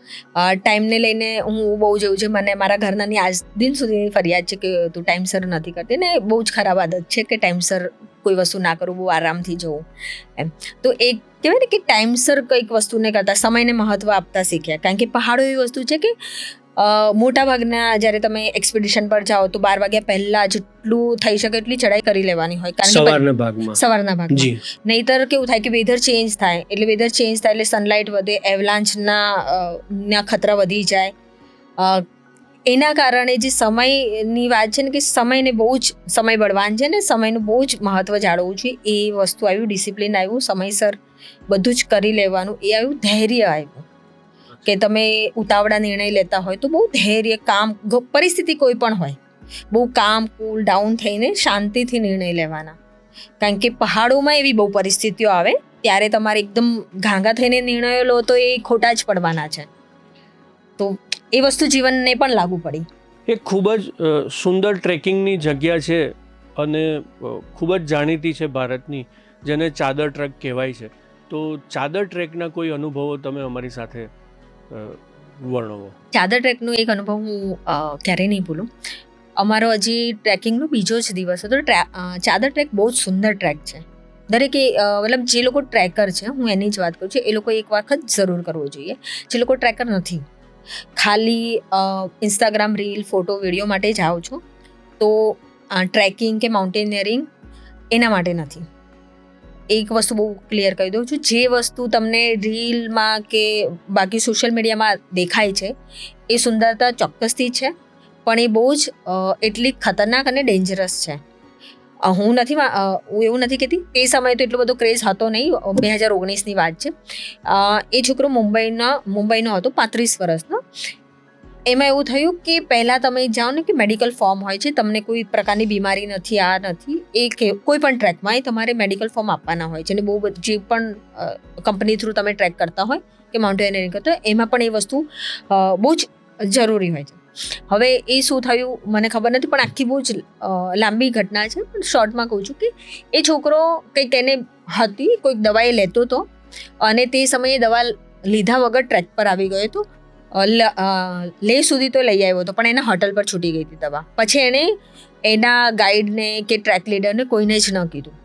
ટાઈમને લઈને હું બહુ જવું છે, મને મારા ઘરનાની આજ દિન સુધીની ફરિયાદ છે કે તું ટાઈમસર નથી કરતી, ને બહુ જ ખરાબ આદત છે કે ટાઈમસર કોઈ વસ્તુ ના કરું, બહુ આરામથી જવું એમ. તો એક કહેવાય ને કે ટાઈમસર કંઈક વસ્તુને કરતાં સમયને મહત્ત્વ આપતા શીખ્યા. કારણ કે પહાડો એવી વસ્તુ છે કે મોટાભાગના જ્યારે તમે એક્સપિડિશન પર જાઓ તો 12 વાગ્યા પહેલાં જેટલું થઈ શકે એટલી ચડાઈ કરી લેવાની હોય, કારણ કે સવારના ભાગમાં. નહીંતર કેવું થાય કે વેધર ચેન્જ થાય, એટલે સનલાઇટ વધે, એવલાન્ચના ખતરા વધી જાય. એના કારણે જે સમયની વાત છે ને કે સમયને બહુ જ સમય બળવાન છે ને સમયનું બહુ જ મહત્ત્વ જાળવવું જોઈએ. એ વસ્તુ આવ્યું, ડિસિપ્લિન આવ્યું, સમયસર બધું જ કરી લેવાનું એ આવ્યું, ધૈર્ય આવ્યું કે તમે ઉતાવળા નિર્ણય લેતા હોય તો બહુ ધૈર્ય, કામ, પરિસ્થિતિ કોઈ પણ હોય, બહુ કામ, કૂલ ડાઉન થઈને શાંતિથી નિર્ણય લેવાના. કારણ કે પહાડોમાં એવી બહુ પરિસ્થિતિઓ આવે ત્યારે તમારે એકદમ ઘાંઘા થઈને નિર્ણયો લો તો એ ખોટા જ પડવાના છે. તો એ વસ્તુ જીવનને પણ લાગુ પડી. એ ખૂબ જ સુંદર ટ્રેકિંગની જગ્યા છે અને ખૂબ જ જાણીતી છે ભારતની, જેને ચાદર ટ્રેક કહેવાય છે. તો ચાદર ટ્રેકના કોઈ અનુભવો તમે અમારી સાથે વર્ણવો. ચાદર ટ્રેકનો એક અનુભવ હું ક્યારેય નહીં ભૂલું. અમારો હજી ટ્રેકિંગનો બીજો જ દિવસ હતો. ચાદર ટ્રેક બહુ જ સુંદર ટ્રેક છે. દરેકે મતલબ જે લોકો ટ્રેકર છે, હું એની જ વાત કરું છું, એ લોકો એક વખત જરૂર કરવો જોઈએ. જે લોકો ટ્રેકર નથી, ખાલી ઇન્સ્ટાગ્રામ રીલ, ફોટો, વિડીયો માટે જાઓ છો, તો ટ્રેકિંગ કે માઉન્ટેનિયરિંગ એના માટે નથી. એક વસ્તુ બહુ ક્લિયર કહી દઉં છું, જે વસ્તુ તમને રીલમાં કે બાકી સોશિયલ મીડિયામાં દેખાય છે એ સુંદરતા ચોક્કસથી છે, પણ એ બહુ જ એટલી ખતરનાક અને ડેન્જરસ છે. હું એવું નથી કહેતી, તે સમયે તો એટલો બધો ક્રેઝ હતો નહીં. 2019ની વાત છે. એ છોકરો મુંબઈનો હતો, 35 વર્ષનો. એમાં એવું થયું કે પહેલાં તમે જાઓ ને કે મેડિકલ ફોર્મ હોય છે, તમને કોઈ પ્રકારની બીમારી નથી, આ નથી, એ કોઈ પણ ટ્રેકમાં એ તમારે મેડિકલ ફોર્મ આપવાના હોય છે. અને બહુ જે પણ કંપની થ્રુ તમે ટ્રેક કરતા હોય કે માઉન્ટેનિયરિંગ કરતા હોય એમાં પણ એ વસ્તુ બહુ જ જરૂરી હોય છે. હવે એ શું થયું મને ખબર નથી, પણ આખી બહુ જ લાંબી ઘટના છે, પણ શોર્ટમાં કહું છું કે એ છોકરો કંઈક એને હતી, કોઈક દવાઈ લેતો હતો અને તે સમયે દવા લીધા વગર ટ્રેક પર આવી ગયો હતો. લેહ સુધી તો લઈ આવ્યો હતો, પણ એના હોટલ પર છૂટી ગઈ હતી દવા. પછી એણે એના ગાઈડને કે ટ્રેક લીડરને કોઈને જ ન કીધું.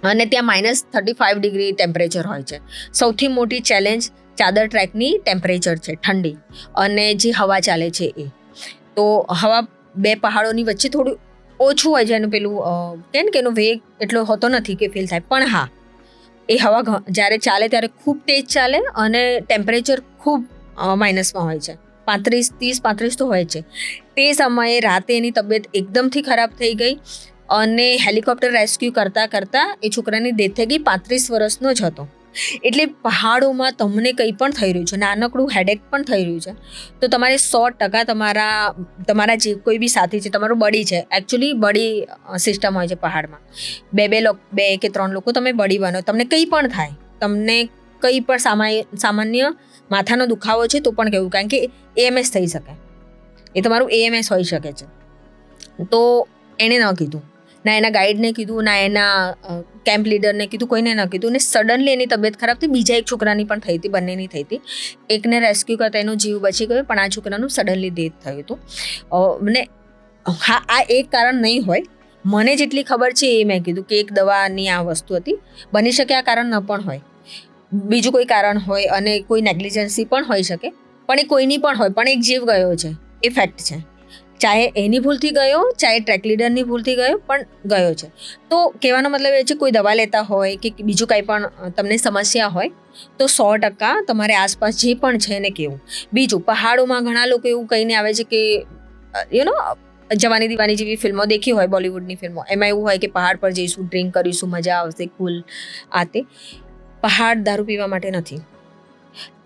અને ત્યાં -35 ડિગ્રી ટેમ્પરેચર હોય છે. સૌથી મોટી ચેલેન્જ ચાદર ટ્રેકની ટેમ્પરેચર છે, ઠંડી, અને જે હવા ચાલે છે એ. તો હવા બે પહાડોની વચ્ચે થોડું ઓછું હોય છે, એનું પેલું કે ને કે એનો વેગ એટલો હોતો નથી કે ફીલ થાય, પણ હા, એ હવા જ્યારે ચાલે ત્યારે ખૂબ તેજ ચાલે અને ટેમ્પરેચર ખૂબ માઇનસમાં હોય છે, 30-35 તો હોય છે. તે સમયે રાતે એની તબિયત એકદમથી ખરાબ થઈ ગઈ અને હેલિકોપ્ટર રેસ્ક્યુ કરતાં એ છોકરાની ડેથ થઈ ગઈ. 35 વર્ષનો જ હતો. એટલે પહાડોમાં તમને કંઈ પણ થઈ રહ્યું છે, નાનકડું હેડેક પણ થઈ રહ્યું છે, તો તમારે 100% તમારા જે કોઈ બી સાથી છે, તમારું બડી છે, એકચ્યુઅલી બડી સિસ્ટમ હોય છે પહાડમાં. 2 કે 3 લોકો તમે બડી બનો, તમને કંઈ પણ થાય, તમને કંઈ પણ સામાન્ય માથાનો દુખાવો છે તો પણ કહેવું, કારણ કે AMS થઈ શકે, એ તમારું AMS હોઈ શકે છે. તો એણે ન કીધું, ના એના ગાઈડને કીધું, ના એના કેમ્પ લીડરને કીધું, કોઈને ન કીધું. ને સડનલી એની તબિયત ખરાબ થઈ. બીજા એક છોકરાની પણ થઈ હતી, બંનેની થઈ હતી. એકને રેસ્ક્યુ કરતા એનો જીવ બચી ગયો, પણ આ છોકરાનું સડનલી ડેથ થયું હતું. મને હા, આ એક કારણ નહીં હોય, મને જેટલી ખબર છે એ મેં કીધું કે એક દવાની આ વસ્તુ હતી. બની શકે આ કારણ ન પણ હોય, બીજું કોઈ કારણ હોય અને કોઈ નેગ્લિજન્સી પણ હોઈ શકે, પણ એ કોઈની પણ હોય, પણ એક જીવ ગયો છે એ ફેક્ટ છે. ચાહે એની ભૂલથી ગયો, ચાહે ટ્રેક લીડરની ભૂલથી ગયો, પણ ગયો છે. તો કહેવાનો મતલબ એ છે કોઈ દવા લેતા હોય કે બીજું કંઈ પણ તમને સમસ્યા હોય તો 100% તમારે આસપાસ જે પણ છે એને કહેવું. બીજું, પહાડોમાં ઘણા લોકો એવું કહીને આવે છે કે જવાની દીવાની જેવી ફિલ્મો દેખી હોય, બોલિવૂડની ફિલ્મો, એમાં એવું હોય કે પહાડ પર જઈશું, ડ્રિંક કરીશું, મજા આવશે, કુલ આ તે. પહાડ દારૂ પીવા માટે નથી.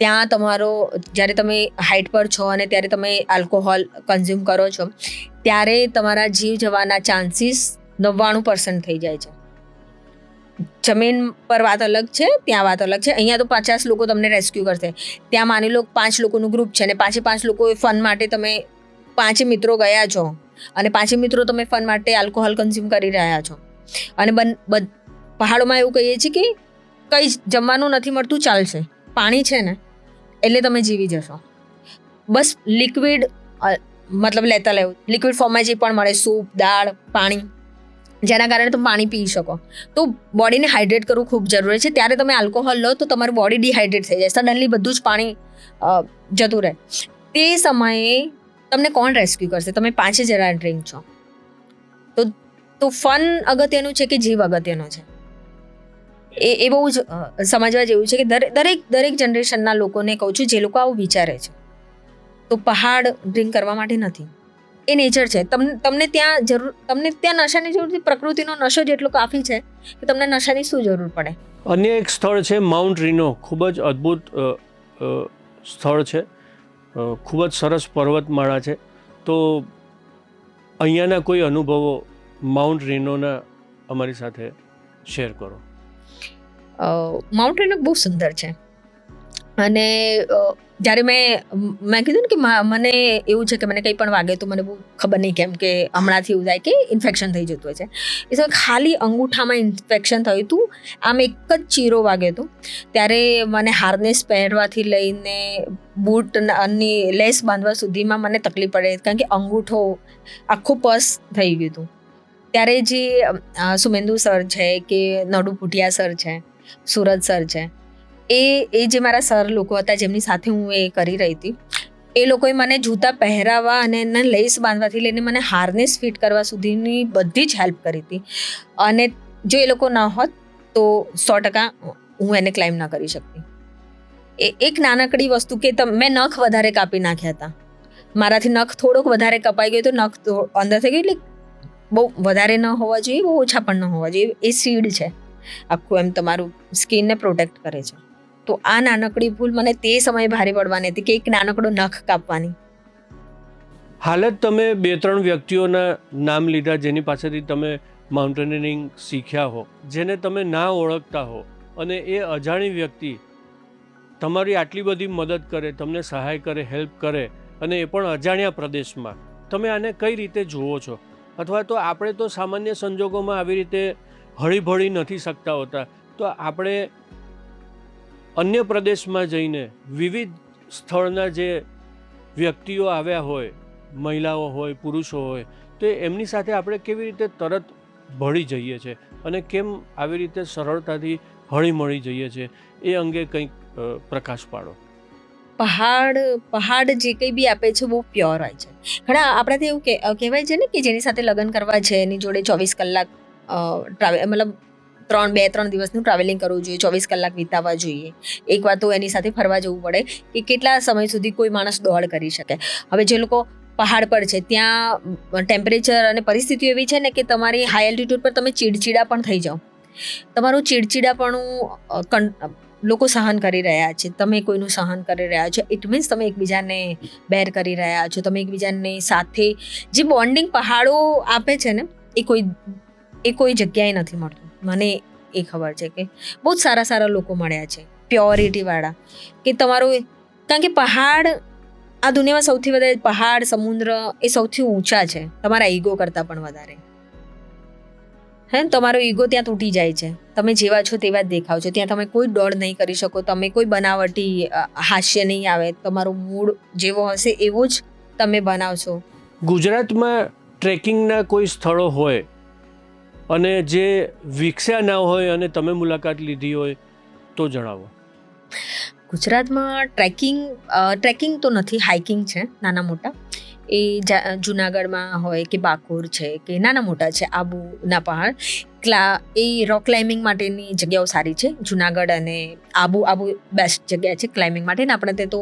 ત્યાં તમારો જ્યારે તમે હાઇટ પર છો અને ત્યારે તમે આલ્કોહોલ કન્ઝ્યુમ કરો છો ત્યારે તમારા જીવ જવાના ચાન્સીસ 99% થઈ જાય છે. જમીન પર વાત અલગ છે, ત્યાં વાત અલગ છે. અહીંયા તો 50 લોકો તમને રેસ્ક્યુ કરશે, ત્યાં માની લો 5 લોકોનું ગ્રુપ છે અને 5 લોકો ફન માટે તમે 5 મિત્રો ગયા છો અને 5 મિત્રો તમે ફન માટે આલ્કોહોલ કન્ઝ્યુમ કરી રહ્યા છો અને પહાડોમાં એવું કહીએ છીએ કે કંઈ જમવાનું નથી મળતું, ચાલશે, પાણી છે ને એટલે તમે જીવી જશો. બસ લિક્વિડ મતલબ લેતા લેવું, લિક્વિડ ફોર્મમાં જે પણ મળે, સૂપ, દાળ, પાણી, જેના કારણે તમે પાણી પી શકો. તો બોડીને હાઇડ્રેટ કરવું ખૂબ જરૂરી છે. ત્યારે તમે આલ્કોહોલ લો તો તમારું બોડી ડિહાઇડ્રેટ થઈ જાય, સડનલી બધું જ પાણી જતું રહે. તે સમયે તમને કોણ રેસ્ક્યુ કરશે? તમે 5 જણા ડ્રિંક છો. તો ફન અગત્યનું છે કે જીવ અગત્યનો છે? એ બહુ જ સમજવા જેવું છે કે દરેક જનરેશનના લોકોને કહું છું જે લોકો આવું વિચારે છે. તો પહાડ ડ્રિંક કરવા માટે નથી, એ નેચર છે. તમને ત્યાં નશાની જરૂર નથી. પ્રકૃતિનો નશો જેટલો કાફી છે કે તમને નશાની શું જરૂર પડે. અન્ય એક સ્થળ છે માઉન્ટ રીનો, ખૂબ જ અદ્ભુત સ્થળ છે, ખૂબ જ સરસ પર્વતમાળા છે. તો અહીંયાના કોઈ અનુભવો માઉન્ટ રીનોના અમારી સાથે શેર કરો. માઉન્ટ રીનો બહુ સુંદર છે અને જ્યારે મેં કીધું ને કે મને એવું છે કે મને કંઈ પણ વાગે તો મને બહુ ખબર નહીં કેમ કે હમણાંથી એવું થાય કે ઇન્ફેક્શન થઈ જતું હોય છે. એ સમય ખાલી અંગૂઠામાં ઇન્ફેક્શન થયું હતું. આમ એક જ ચીરો વાગ્યો હતો ત્યારે મને હાર્નેસ પહેરવાથી લઈને બૂટની લેસ બાંધવા સુધીમાં મને તકલીફ પડે, કારણ કે અંગૂઠો આખો પસ થઈ ગયું હતું. ત્યારે જે સુમેન્દુ સર છે કે નડુ પુટિયા સર છે, સુરત સર છે, એ જે મારા સર લોકો હતા જેમની સાથે હું એ કરી રહી હતી, એ લોકોએ મને જૂતા પહેરાવવા અને એને લેસ બાંધવાથી લઈને મને હાર્નેસ ફિટ કરવા સુધીની બધી જ હેલ્પ કરી હતી. અને જો એ લોકો ન હોત તો 100% હું એને ક્લાઇમ્બ ન કરી શકતી. એક નાનકડી વસ્તુ કે મેં નખ વધારે કાપી નાખ્યા હતા, મારાથી નખ થોડોક વધારે કપાઈ ગયો તો નખ અંદર થઈ ગયું. એટલે બહુ વધારે ન હોવા જોઈએ, બહુ ઓછા પણ ન હોવા જોઈએ. એ સીડ છે આખું, એમ તમારું સ્કિનને પ્રોટેક્ટ કરે છે. તો આ નાનકડી ભૂલ મને તે સમયે ભારે પડવાની હતી કે એક નાનકડો નખ કાપવાની. હાલ જ તમે 2-3 વ્યક્તિઓના નામ લીધા જેની પાસેથી તમે માઉન્ટેનિયરિંગ શીખ્યા હો, જેને તમે ના ઓળખતા હો, અને એ અજાણી વ્યક્તિ તમારી આટલી બધી મદદ કરે, તમને સહાય કરે, હેલ્પ કરે, અને એ પણ અજાણ્યા પ્રદેશમાં. તમે આને કઈ રીતે જુઓ છો? અથવા તો આપણે તો સામાન્ય સંજોગોમાં આવી રીતે હળીભળી નથી શકતા હોતા, તો આપણે અન્ય પ્રદેશમાં જઈને વિવિધ સ્થળના જે વ્યક્તિઓ આવ્યા હોય, મહિલાઓ હોય, પુરુષો હોય, તો એમની સાથે આપણે કેવી રીતે તરત ભળી જઈએ છીએ અને કેમ આવી રીતે સરળતાથી હળીમળી જઈએ છીએ, એ અંગે કંઈક પ્રકાશ પાડો. પહાડ જે કંઈ બી આપે છે બહુ પ્યોર હોય છે. ઘણા આપણાથી એવું કહેવાય છે ને કે જેની સાથે લગ્ન કરવા છે એની જોડે 24 કલાક ટ્રાવેલ, મતલબ 2-3 દિવસનું ટ્રાવેલિંગ કરવું જોઈએ, 24 કલાક વિતાવવા જોઈએ. એકવાર તો એની સાથે ફરવા જવું પડે કે કેટલા સમય સુધી કોઈ માણસ દોડ કરી શકે. હવે જે લોકો પહાડ પર છે ત્યાં ટેમ્પરેચર અને પરિસ્થિતિ એવી છે ને કે તમારી હાઈ એલ્ટિટ્યૂડ પર તમે ચીડચીડા પણ થઈ જાઓ. તમારું ચીડચીડાપણું લોકો સહન કરી રહ્યા છે, તમે કોઈનું સહન કરી રહ્યા છો. ઇટ મીન્સ તમે એકબીજાને બેર કરી રહ્યા છો, તમે એકબીજાને સાથે જે બોન્ડિંગ પહાડો આપે છે ને એ કોઈ જગ્યાએ નથી મળતું. મને એ ખબર છે કે બહુ જ સારા લોકો મળ્યા છે, પ્યોરિટીવાળા, કે તમારું, કારણ કે પહાડ આ દુનિયામાં સૌથી વધારે પહાડ, સમુદ્ર એ સૌથી ઊંચા છે તમારા ઈગો કરતાં પણ વધારે. તમારો ઈગો ત્યાં તૂટી જાય છે. તમે જેવા છો તેવા જ દેખાવ છો. ત્યાં તમે કોઈ દોડ નહીં કરી શકો, તમે કોઈ બનાવટી હાસ્ય નહીં આવે, તમારો મૂડ જેવો હશે એવો જ તમે બનાવશો. ગુજરાતમાં ટ્રેકિંગના કોઈ સ્થળો હોય અને જે વિકસ્યા ના હોય અને તમે મુલાકાત લીધી હોય તો જણાવો. ગુજરાતમાં ટ્રેકિંગ તો નથી, હાઇકિંગ છે નાના મોટા. એ જુનાગઢમાં હોય કે બાકોર છે કે નાના મોટા છે, આબુના પહાડ એ રોક ક્લાઇમ્બિંગ માટેની જગ્યાઓ સારી છે. જુનાગઢ અને આબુ બેસ્ટ જગ્યા છે ક્લાઇમ્બિંગ માટે. ને આપણે તે તો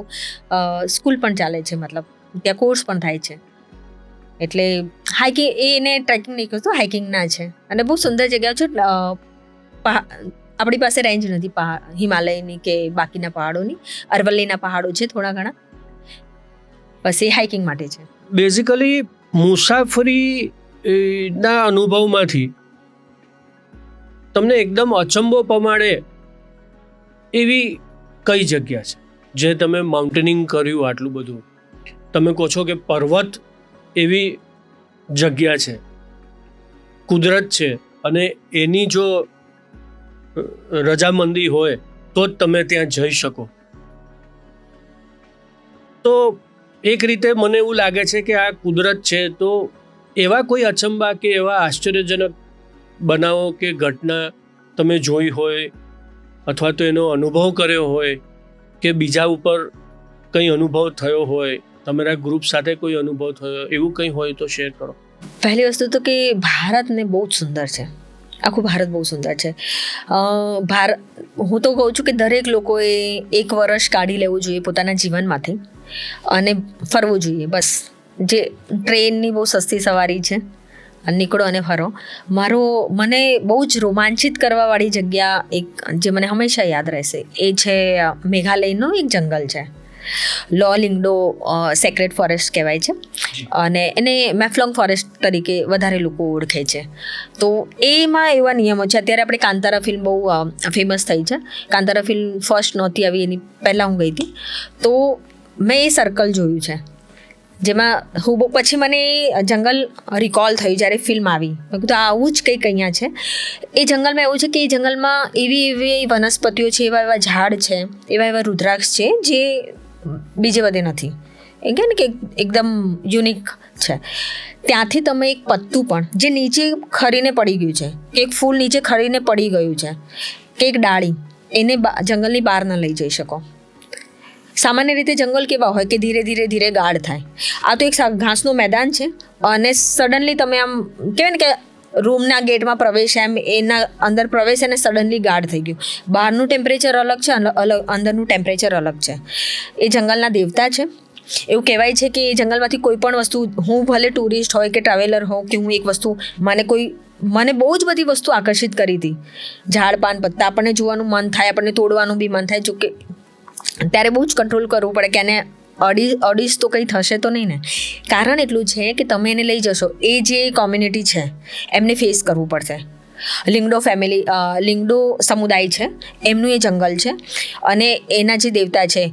સ્કૂલ પણ ચાલે છે, મતલબ ત્યાં કોર્સ પણ થાય છે. એટલે હાઇકિંગ એને ટ્રેકિંગ નહીં કહેતો, હાઇકિંગના છે. અને બહુ સુંદર જગ્યાઓ છે. આપણી પાસે રેન્જ નથી હિમાલયની કે બાકીના પહાડોની. અરવલ્લીના પહાડો છે થોડા ઘણા, બસ એ હાઇકિંગ માટે છે. બેઝિકલી મુસાફરીના અનુભવમાંથી તમને એકદમ અચંબો પમાડે એવી કઈ જગ્યા છે જે તમે માઉન્ટેનિંગ કર્યું આટલું બધું, તમે કહો છો કે પર્વત એવી જગ્યા છે, કુદરત છે, અને એની જો રજામંદી હોય તો જ તમે ત્યાં જઈ શકો. તો એક રીતે મને એવું લાગે છે કે આ કુદરત છે, તો એવા કોઈ અચંબા કે એવા આશ્ચર્યજનક બનાવો કે ઘટના તમે જોઈ હોય અથવા તો એનો અનુભવ કર્યો હોય કે બીજા ઉપર કંઈ અનુભવ થયો હોય, તમારા ગ્રુપ સાથે કોઈ અનુભવ થયો, એવું કંઈ હોય તો શેર કરો. પહેલી વસ્તુ તો કે ભારતને બહુ જ સુંદર છે, આખું ભારત બહુ સુંદર છે. હું તો કહું છું કે દરેક લોકોએ 1 વર્ષ કાઢી લેવું જોઈએ પોતાના જીવનમાંથી અને ફરવું જોઈએ. બસ જે ટ્રેનની બહુ સસ્તી સવારી છે, નીકળો અને ફરો. મને બહુ જ રોમાંચિત કરવાવાળી જગ્યા એક જે મને હંમેશા યાદ રહેશે એ છે મેઘાલયનો એક જંગલ છે, લો લિંગડો સેક્રેટ ફોરેસ્ટ કહેવાય છે, અને એને મેફ્લોંગ ફોરેસ્ટ તરીકે વધારે લોકો ઓળખે છે. તો એમાં એવા નિયમો છે. અત્યારે આપણે કાંતારા ફિલ્મ બહુ ફેમસ થઈ છે. કાંતારા ફિલ્મ ફર્સ્ટ નહોતી આવી, એની પહેલાં હું ગઈ હતી. તો મેં એ સર્કલ જોયું છે જેમાં પછી મને જંગલ રિકોલ થયું જ્યારે ફિલ્મ આવી. મેં કીધું આવું જ કંઈક અહીંયા છે. એ જંગલમાં એવું છે કે એ જંગલમાં એવી વનસ્પતિઓ છે, એવા ઝાડ છે, એવા રુદ્રાક્ષ છે જે બીજે બધે નથી. એ કહે ને કે એકદમ યુનિક છે. ત્યાંથી તમે એક પત્તું પણ જે નીચે ખરીને પડી ગયું છે, કે એક ફૂલ નીચે ખરીને પડી ગયું છે, કે એક ડાળી, એને જંગલની બહાર ન લઈ જઈ શકો. સામાન્ય રીતે જંગલ કેવા હોય કે ધીરે ધીરે ગાઢ થાય. આ તો એક ઘાસનું મેદાન છે અને સડનલી તમે આમ કહેવાય ને કે રૂમના ગેટમાં પ્રવેશ એમ એના અંદર પ્રવેશ અને સડનલી ગાઢ થઈ ગયું. બહારનું ટેમ્પરેચર અલગ છે, અંદરનું ટેમ્પરેચર અલગ છે. એ જંગલના દેવતા છે. એવું કહેવાય છે કે એ જંગલમાંથી કોઈ પણ વસ્તુ, હું ભલે ટુરિસ્ટ હોય કે ટ્રાવેલર હોઉં કે હું એક વસ્તુ મને બહુ જ બધી વસ્તુ આકર્ષિત કરી હતી. ઝાડ પાન પત્તા આપણને જોવાનું મન થાય, આપણને તોડવાનું બી મન થાય. જોકે ત્યારે બહુ જ કંટ્રોલ કરવું પડે કે એને અડીશ તો કંઈ થશે તો નહીં ને. કારણ એટલું છે કે તમે એને લઈ જશો, એ જે કોમ્યુનિટી છે એમને ફેસ કરવું પડશે. લિંગડો સમુદાય છે, એમનું એ જંગલ છે, અને એના જે દેવતા છે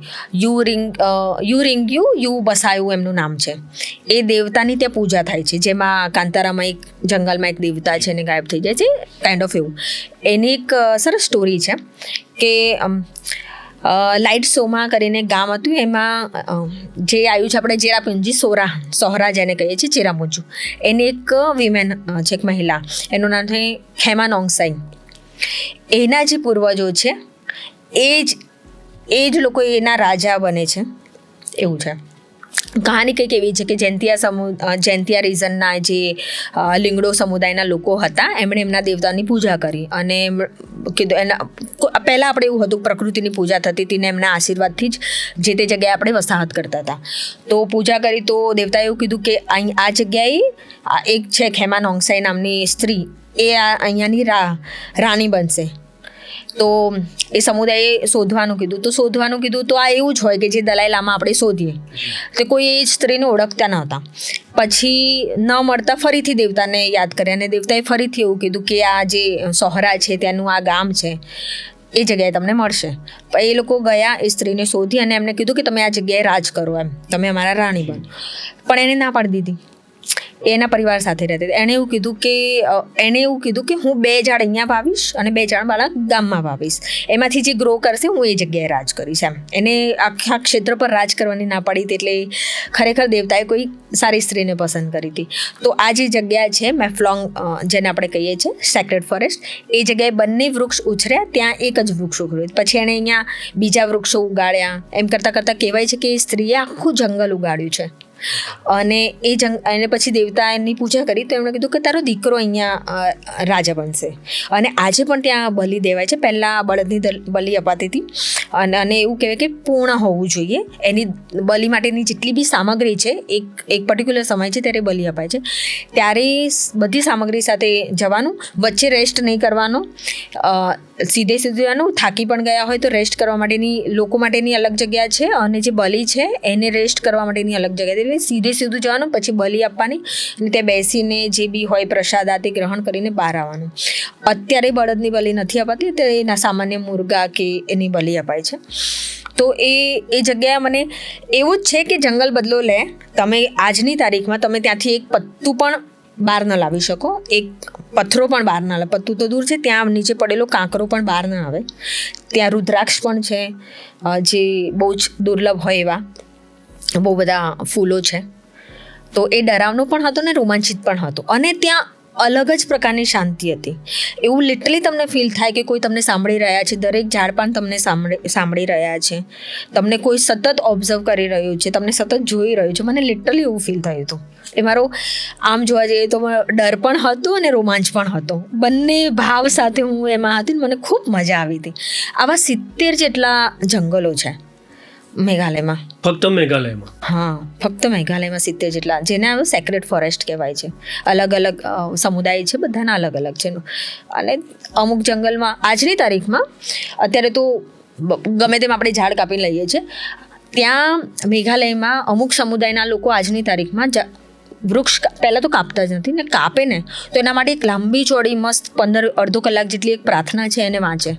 યુ બસાયું એમનું નામ છે. એ દેવતાની ત્યાં પૂજા થાય છે, જેમાં કાંતારામાં એક જંગલમાં એક દેવતા છે ને ગાયબ થઈ જાય છે, કાઇન્ડ ઓફ એવું. એની એક સરસ સ્ટોરી છે કે લાઇટ સોમા કરીને ગામ હતું, એમાં જે આવ્યું છે આપણે ચેરાપુંજી સોહરા જેને કહીએ છીએ, ચેરાપુંજુ, એની એક વિમેન છે, એક મહિલા, એનું નામ છે ખેમા નોંગસાઈ. એના જે પૂર્વજો છે એ જ લોકો એના રાજા બને છે, એવું છે. કહાની કંઈક એવી છે કે જૈંતિયા રીઝનના જે લિંગડો સમુદાયના લોકો હતા, એમણે એમના દેવતાની પૂજા કરી અને કીધું પહેલાં આપણે એવું હતું, પ્રકૃતિની પૂજા થતી હતી ને એમના આશીર્વાદથી જ જે તે જગ્યાએ આપણે વસાહત કરતા હતા. તો પૂજા કરી તો દેવતાએ એવું કીધું કે આ જગ્યાએ એક છે ખેમા નોંગસાઈ નામની સ્ત્રી, એ અહીંયાની રાણી બનશે. તો એ સમુદાયે શોધવાનું કીધું તો આ એવું જ હોય કે જે દલાઈ લામા આપણે શોધીએ. તો કોઈ એ સ્ત્રીને ઓળખતા નહોતા. પછી ન મળતા ફરીથી દેવતાને યાદ કર્યા અને દેવતાએ ફરીથી એવું કીધું કે આ જે સોહરા છે ત્યાંનું આ ગામ છે, એ જગ્યાએ તમને મળશે. એ લોકો ગયા, એ સ્ત્રીને શોધી અને એમને કીધું કે તમે આ જગ્યાએ રાજ કરો, એમ તમે અમારા રાણી બનો. પણ એને ના પાડી દીધી એના પરિવાર સાથે રહેતી હતી. એણે એવું કીધું કે હું 2 ઝાડ અહીંયા વાવીશ અને 2 ઝાડ મારા ગામમાં વાવીશ, એમાંથી જે ગ્રો કરશે હું એ જગ્યાએ રાજ કરીશ એમ. એને આખા ક્ષેત્ર પર રાજ કરવાની ના પાડી હતી, એટલે ખરેખર દેવતાએ કોઈ સારી સ્ત્રીને પસંદ કરી હતી. તો આ જે જગ્યા છે મેફ્લોંગ, જેને આપણે કહીએ છીએ સેક્રેડ ફોરેસ્ટ, એ જગ્યાએ બંને વૃક્ષ ઉછર્યા, ત્યાં એક જ વૃક્ષ ઉછર્યું. પછી એણે અહીંયા બીજા વૃક્ષો ઉગાડ્યા. એમ કરતાં કરતાં કહેવાય છે કે એ સ્ત્રીએ આખું જંગલ ઉગાડ્યું છે. અને એને પછી દેવતા એની પૂજા કરી, તો એમણે કીધું કે તારો દીકરો અહીંયા રાજા બનશે. અને આજે પણ ત્યાં બલિ દેવાય છે. પહેલાં બળદની બલિ અપાતી હતી, અને એવું કહેવાય કે પૂર્ણ હોવું જોઈએ. એની બલિ માટેની જેટલી બી સામગ્રી છે, એક પર્ટિક્યુલર સમય છે ત્યારે બલિ અપાય છે. ત્યારે બધી સામગ્રી સાથે જવાનું, વચ્ચે રેસ્ટ નહીં કરવાનો, સીધે જવાનું. થાકી પણ ગયા હોય તો રેસ્ટ કરવા માટેની લોકો માટેની અલગ જગ્યા છે, અને જે બલિ છે એને રેસ્ટ કરવા માટેની અલગ જગ્યા છે. સીધું જવાનું, પછી બલિ આપવાની, અને ત્યાં બેસીને જે બી હોય પ્રસાદ આ તે ગ્રહણ કરીને બહાર આવવાનું. અત્યારે બળદની બલિ નથી અપાતી, અત્યારે એના સામાન્ય મુર્ગા કે એની બલિ અપાય છે. તો એ જગ્યાએ મને એવું જ છે કે જંગલ બદલો લે. તમે આજની તારીખમાં તમે ત્યાંથી એક પત્તું પણ બહાર ન લાવી શકો, એક પથ્થરો પણ બહાર ના આવે. પત્તું તો દૂર છે, ત્યાં નીચે પડેલો કાંકરો પણ બહાર ના આવે. ત્યાં રુદ્રાક્ષ પણ છે, જે બહુ જ દુર્લભ હોય એવા બહુ બધા ફૂલો છે. તો એ ડરાવનો પણ હતો ને રોમાંચિત પણ હતો. અને ત્યાં અલગ જ પ્રકારની શાંતિ હતી. એવું લિટરલી તમને ફીલ થાય કે કોઈ તમને સાંભળી રહ્યા છે. દરેક ઝાડ પણ તમને સાંભળી રહ્યા છે. તમને કોઈ સતત ઓબ્ઝર્વ કરી રહ્યું છે, તમને સતત જોઈ રહ્યું છે. મને લિટરલી એવું ફીલ થયું હતું. એ મારો આમ જોવા જઈએ તો ડર પણ હતો અને રોમાંચ પણ હતો, બંને ભાવ સાથે હું એમાં હતી. મને ખૂબ મજા આવી હતી. આવા 70 જેટલા જંગલો છે મેઘાલયમાં. ફક્ત મેઘાલયમાં? હા, ફક્ત મેઘાલયમાં 70 જેટલા, જેને હવે સેક્રેડ ફોરેસ્ટ કહેવાય છે. અલગ અલગ સમુદાય છે, બધાના અલગ અલગ છે. અને અમુક જંગલમાં આજની તારીખમાં અત્યારે તો ગમે તેમ આપણે ઝાડ કાપી લઈએ છીએ. ત્યાં મેઘાલયમાં અમુક સમુદાયના લોકો આજની તારીખમાં વૃક્ષ પહેલાં તો કાપતા જ નથી, ને કાપે ને તો એના માટે એક લાંબી ચોડી મસ્ત અડધો કલાક જેટલી એક પ્રાર્થના છે એને વાંચે,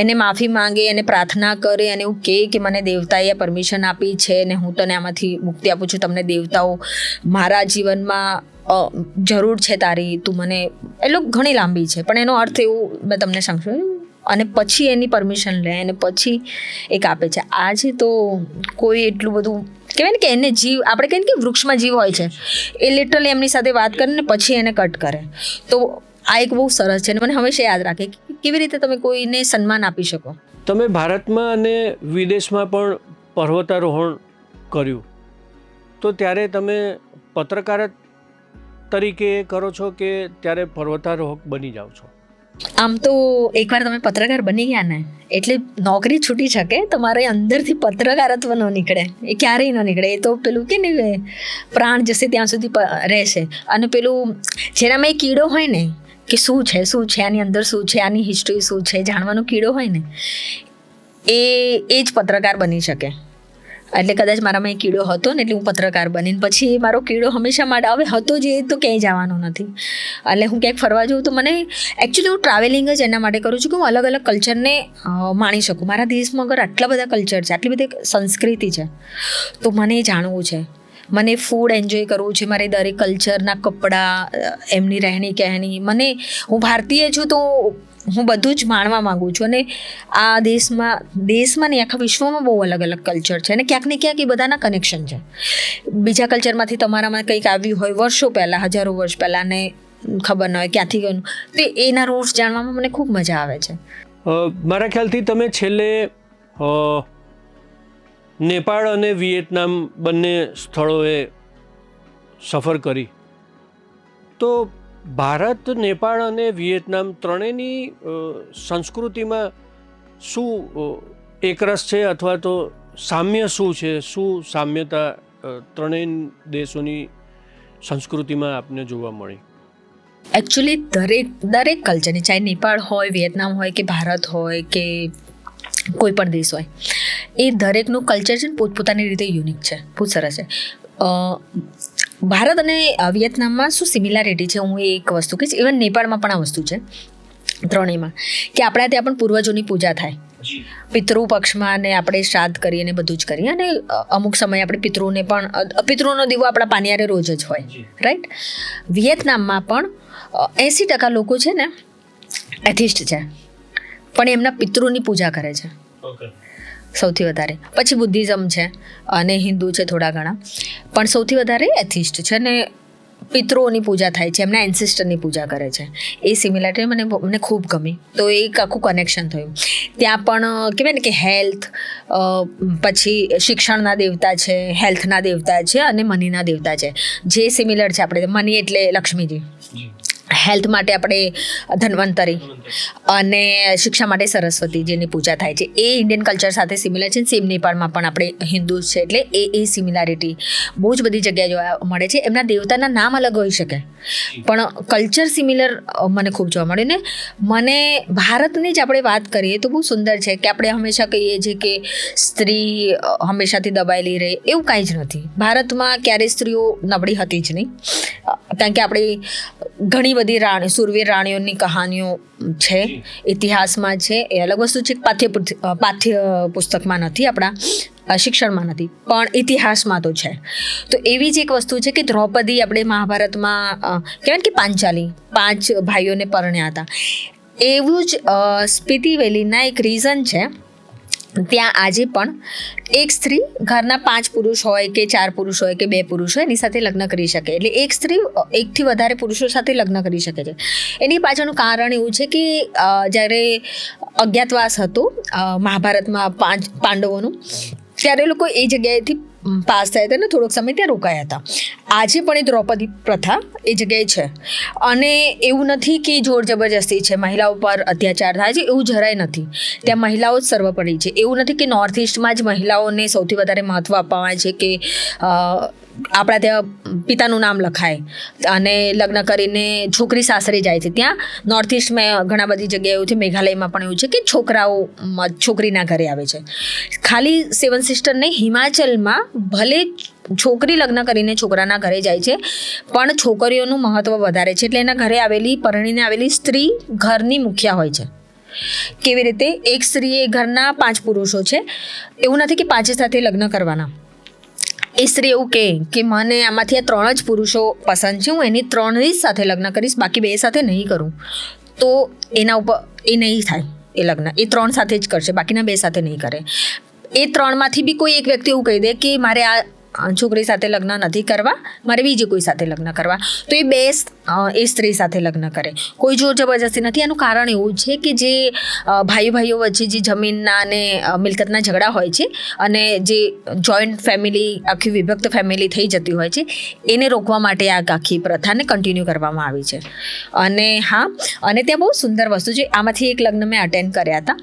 એને માફી માંગે, એને પ્રાર્થના કરે, અને એવું કહે કે મને દેવતાએ પરમિશન આપી છે ને હું તને આમાંથી મુક્તિ આપું છું. તમને દેવતાઓ મારા જીવનમાં જરૂર છે તારી, તું મને, એટલે ઘણી લાંબી છે, પણ એનો અર્થ એવું મેં તમને સમજ્યું. અને પછી એની પરમિશન લે અને પછી એ કાપે છે. આજે તો કોઈ એટલું બધું કહેવાય ને કે એને જીવ, આપણે કહીએ ને કે વૃક્ષમાં જીવ હોય છે, એ લિટરલી એમની સાથે વાત કરીને પછી એને કટ કરે. તો આ એક બહુ સરસ છે, અને મને હંમેશા યાદ રાખે કે કેવી રીતે તમે કોઈને સન્માન આપી શકો. તમે ભારતમાં અને વિદેશમાં પણ પર્વતારોહણ કર્યું, તો ત્યારે તમે પત્રકાર તરીકે કરો છો કે ત્યારે પર્વતારોહક બની જાઓ છો? આમ તો એકવાર તમે પત્રકાર બની ગયા ને એટલે નોકરી છૂટી શકે, તમારે અંદરથી પત્રકારત્વ ન નીકળે, એ ક્યારેય ન નીકળે. એ તો પેલું કે ને પ્રાણ જશે ત્યાં સુધી રહેશે. અને પેલું જેનામાં એ કીડો હોય ને કે શું છે આની અંદર, શું છે આની હિસ્ટ્રી, શું છે જાણવાનો કીડો હોય ને, એ જ પત્રકાર બની શકે. એટલે કદાચ મારામાં એ કીડો હતો ને એટલે હું પત્રકાર બનીને પછી મારો કીડો હંમેશા માટે હવે હતો જે તો ક્યાંય જવાનો નથી. એટલે હું ક્યાંક ફરવા જાઉં તો મને એકચ્યુઅલી હું ટ્રાવેલિંગ જ એના માટે કરું છું કે હું અલગ અલગ કલ્ચરને માણી શકું. મારા દેશમાં અગર આટલા બધા કલ્ચર છે, આટલી બધી સંસ્કૃતિ છે, તો મને એ જાણવું છે. મને ફૂડ એન્જોય કરવું છે, મારે દરેક કલ્ચરના કપડાં, એમની રહેણી કહેણી. હું ભારતીય છું તો હું બધું જ માણવા માગું છું. અને આ દેશમાં નહીં, આખા વિશ્વમાં બહુ અલગ અલગ કલ્ચર છે, અને ક્યાંક ને ક્યાંક એ બધાના કનેક્શન છે. બીજા કલ્ચરમાંથી તમારામાં કંઈક આવ્યું હોય વર્ષો પહેલાં, હજારો વર્ષ પહેલાં, ને ખબર ન હોય ક્યાંથી ગયું, તો એના રૂટ્સ જાણવામાં મને ખૂબ મજા આવે છે. મારા ખ્યાલથી તમે છેલ્લે નેપાળ અને વિયેતનામ બંને સ્થળોએ સફર કરી, તો ભારત, નેપાળ અને વિયેતનામ ત્રણેયની સંસ્કૃતિમાં શું એકરસ છે, અથવા તો સામ્ય શું છે? શું સામ્યતા ત્રણેય દેશોની સંસ્કૃતિમાં આપને જોવા મળી? એકચ્યુઅલી દરેક કલ્ચરની, ચાહે નેપાળ હોય, વિયેતનામ હોય કે ભારત હોય કે કોઈ પણ દેશ હોય, એ દરેકનું કલ્ચર છે ને પોતપોતાની રીતે યુનિક છે, બહુ સરસ છે. ભારત અને વિયેતનામમાં શું સિમિલારિટી છે, હું એક વસ્તુ કહીશ. ઇવન નેપાળમાં પણ આ વસ્તુ છે. ત્રણેયમાં, કે આપણા ત્યાં પણ પૂર્વજોની પૂજા થાય. પિતૃ પક્ષમાં ને આપણે શ્રાદ્ધ કરીએ ને બધું જ કરીએ, અને અમુક સમયે આપણે પિતૃને પણ, પિતૃનો દીવો આપણા પાનિયારે રોજ જ હોય, રાઈટ. વિયેતનામમાં પણ 80% લોકો છે ને એથિસ્ટ છે, પણ એમના પિતૃની પૂજા કરે છે સૌથી વધારે. પછી બુદ્ધિઝમ છે અને હિન્દુ છે થોડા ઘણા, પણ સૌથી વધારે એથિસ્ટ છે ને પિતૃઓની પૂજા થાય છે, એમના એન્સિસ્ટરની પૂજા કરે છે. એ સિમિલારિટી મને ખૂબ ગમી. તો એક આખું કનેક્શન થયું. ત્યાં પણ કહેવાય ને કે હેલ્થ, પછી શિક્ષણના દેવતા છે, હેલ્થના દેવતા છે અને મનીના દેવતા છે, જે સિમિલર છે. આપણે મની એટલે લક્ષ્મીજી, હેલ્થ માટે આપણે ધન્વંતરી, અને શિક્ષા માટે સરસ્વતી, જેની પૂજા થાય છે. એ ઇન્ડિયન કલ્ચર સાથે સિમિલર છે. સેમ નેપાળમાં પણ આપણે હિન્દુ છે, એટલે એ સિમિલારિટી બહુ જ બધી જગ્યાએ જોવા મળે છે. એમના દેવતાના નામ અલગ હોઈ શકે, પણ કલ્ચર સિમિલર મને ખૂબ જોવા મળ્યું. ને મને ભારતની જ આપણે વાત કરીએ તો બહુ સુંદર છે કે આપણે હંમેશા કહીએ છીએ કે સ્ત્રી હંમેશાથી દબાયેલી રહે, એવું કાંઈ જ નથી. ભારતમાં ક્યારેય સ્ત્રીઓ નબળી હતી જ નહીં, કારણ કે આપણી ઘણી બધી સુરવીર રાણીઓની કહાનીઓ છે, ઇતિહાસમાં છે. એ અલગ વસ્તુ છે, પાઠ્ય પુસ્તકમાં નથી, આપણા શિક્ષણમાં નથી, પણ ઇતિહાસમાં તો છે. તો એવી જ એક વસ્તુ છે કે દ્રૌપદી આપણે મહાભારતમાં કહેવાય ને કે પાંચાલી 5 ભાઈઓને પરણ્યા હતા. એવું જ સ્પીતિ વેલીના એક રીઝન છે. ત્યાં આજે પણ એક સ્ત્રી ઘરના 5 પુરુષ હોય કે 4 પુરુષ હોય કે 2 પુરુષ હોય, એની સાથે લગ્ન કરી શકે. એટલે એક સ્ત્રી 1થી વધારે પુરુષો સાથે લગ્ન કરી શકે છે. એની પાછળનું કારણ એવું છે કે જ્યારે અજ્ઞાતવાસ હતો મહાભારતમાં 5 પાંડવોનું, ત્યારે લોકો એ જગ્યાએથી પાસ થયા હતા અને થોડોક સમય ત્યાં રોકાયા હતા. આજે પણ એ દ્રૌપદી પ્રથા એ જગ્યાએ છે, અને એવું નથી કે જોર જબરજસ્તી છે, મહિલાઓ પર અત્યાચાર થાય છે, એવું જરાય નથી. ત્યાં મહિલાઓ જ સર્વોપરી છે. એવું નથી કે નોર્થ ઇસ્ટમાં જ મહિલાઓને સૌથી વધારે મહત્ત્વ આપવામાં આવે છે, કે આપણા ત્યાં પિતાનું નામ લખાય અને લગ્ન કરીને છોકરી સાસરે જાય છે. ત્યાં નોર્થ ઇસ્ટમાં ઘણા બધી જગ્યાએ એવું છે, મેઘાલયમાં પણ એવું છે કે છોકરાઓ છોકરીના ઘરે આવે છે. ખાલી 7 સિસ્ટર નહીં, હિમાચલમાં ભલે છોકરી લગ્ન કરીને છોકરાના ઘરે જાય છે, પણ છોકરીઓનું મહત્ત્વ વધારે છે. એટલે એના ઘરે આવેલી, પરણીને આવેલી સ્ત્રી ઘરની મુખિયા હોય છે. કેવી રીતે? એક સ્ત્રીએ ઘરના 5 પુરુષો છે, એવું નથી કે 5 સાથે લગ્ન કરવાના. એ સ્ત્રી એવું કે મને આમાંથી આ 3 જ પુરુષો પસંદ છે, હું એની 3 જ સાથે લગ્ન કરીશ, બાકી 2 સાથે નહીં કરું. તો એના ઉપર એ નહીં થાય એ લગ્ન. એ 3 સાથે જ કરશે, બાકીના 2 સાથે નહીં કરે. એ 3માંથી બી કોઈ એક વ્યક્તિ એવું કહી દે કે મારે આ છોકરી સાથે લગ્ન નથી કરવા, મારે બીજી કોઈ સાથે લગ્ન કરવા, તો એ 2 એ સ્ત્રી સાથે લગ્ન કરે. કોઈ જોર જબરજસ્તી નથી. એનું કારણ એવું છે કે જે ભાઈઓ વચ્ચે જે જમીનના અને મિલકતના ઝઘડા હોય છે, અને જે જોઈન્ટ ફેમિલી, આખી વિભક્ત ફેમિલી થઈ જતી હોય છે, એને રોકવા માટે આ આખી પ્રથાને કન્ટિન્યુ કરવામાં આવી છે. અને હા, અને ત્યાં બહુ સુંદર વસ્તુ છે. આમાંથી એક લગ્ન મેં અટેન્ડ કર્યા હતા.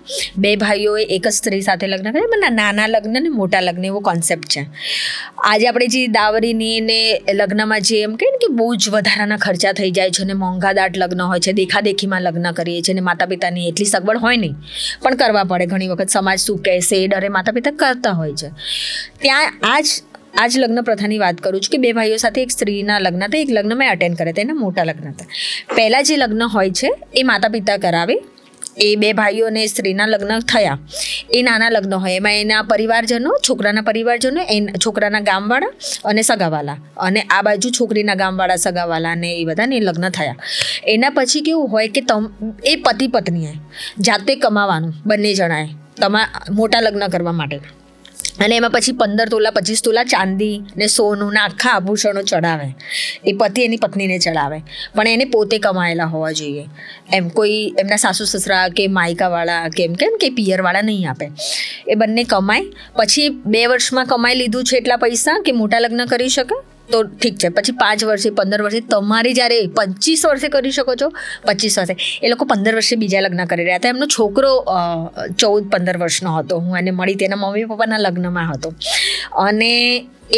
2 ભાઈઓએ એક જ સ્ત્રી સાથે લગ્ન કર્યા, પણ નાના લગ્ન ને મોટા લગ્ન એવો કોન્સેપ્ટ છે. આજે આપણે જે દાવરીની ને લગ્નમાં જે એમ કહીએ ને કે બહુ જ વધારાના ખર્ચા થઈ જાય છે, અને મોંઘાદાટ લગ્ન હોય છે, દેખાદેખીમાં લગ્ન કરીએ છીએ, અને માતા પિતાની એટલી સગવડ હોય નહીં, પણ કરવા પડે. ઘણી વખત સમાજ શું કહેશે એ ડરે માતા પિતા કરતા હોય છે. ત્યાં આજ લગ્ન પ્રથાની વાત કરું છું કે 2 ભાઈઓ સાથે એક સ્ત્રીના લગ્ન હતા. એક લગ્ન મેં અટેન્ડ કર્યા હતા, એના મોટા લગ્ન હતા. પહેલાં જે લગ્ન હોય છે એ માતા પિતા કરાવે. એ 2 ભાઈઓ અને સ્ત્રીના લગ્ન થયા, એ નાના લગ્ન હોય. એમાં એના પરિવારજનો, છોકરાના પરિવારજનો, છોકરાના ગામવાળા અને સગાવાલા, અને આ બાજુ છોકરીના ગામવાળા, સગાવાલા, ને એ બધાને લગ્ન થયા. એના પછી કેવું હોય કે એ પતિ પત્નીએ જાતે કમાવાનું, બંને જણાએ મોટા લગ્ન કરવા માટે. અને એમાં પછી 15 તોલા 25 તોલા ચાંદી ને સોનું ને આખા આભૂષણો ચડાવે. એ પતિ એની પત્નીને ચડાવે, પણ એને પોતે કમાયેલા હોવા જોઈએ. એમ કોઈ એમના સાસુ સસરા કે માયકાવાળા કેમ કે પિયરવાળા નહીં આપે. એ બંને કમાય. પછી 2 વર્ષમાં કમાઈ લીધું છે એટલા પૈસા કે મોટા લગ્ન કરી શકે તો ઠીક છે. પછી 5 વર્ષે, 15 વર્ષે, તમારે જ્યારે 25 વર્ષે કરી શકો છો, 25 વર્ષે. એ લોકો 15 વર્ષે બીજા લગ્ન કરી રહ્યા હતા. એમનો છોકરો 14-15 વર્ષનો હતો. હું એને મળી તેના મમ્મી પપ્પાના લગ્નમાં હતો. અને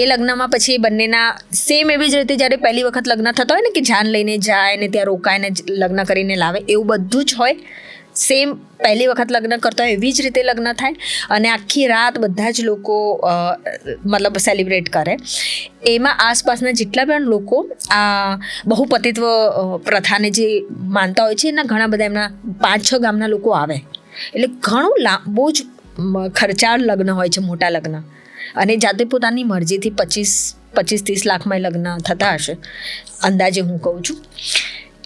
એ લગ્નમાં પછી બંનેના સેમ એવી જ રીતે જ્યારે પહેલી વખત લગ્ન થતા હોય ને, કે જાન લઈને જાય ને ત્યાં રોકાય ને લગ્ન કરીને લાવે, એવું બધું જ હોય. સેમ પહેલી વખત લગ્ન કરતા હોય એવી જ રીતે લગ્ન થાય અને આખી રાત બધા જ લોકો મતલબ સેલિબ્રેટ કરે. એમાં આસપાસના જેટલા પણ લોકો આ બહુપતિત્વ પ્રથાને જે માનતા હોય છે એના ઘણા બધા એમના 5-6 ગામના લોકો આવે. એટલે ઘણું બહુ જ ખર્ચાળ લગ્ન હોય છે, મોટા લગ્ન. અને જાતે પોતાની મરજીથી 25-30 લાખમાં લગ્ન થતા હશે અંદાજે, હું કહું છું.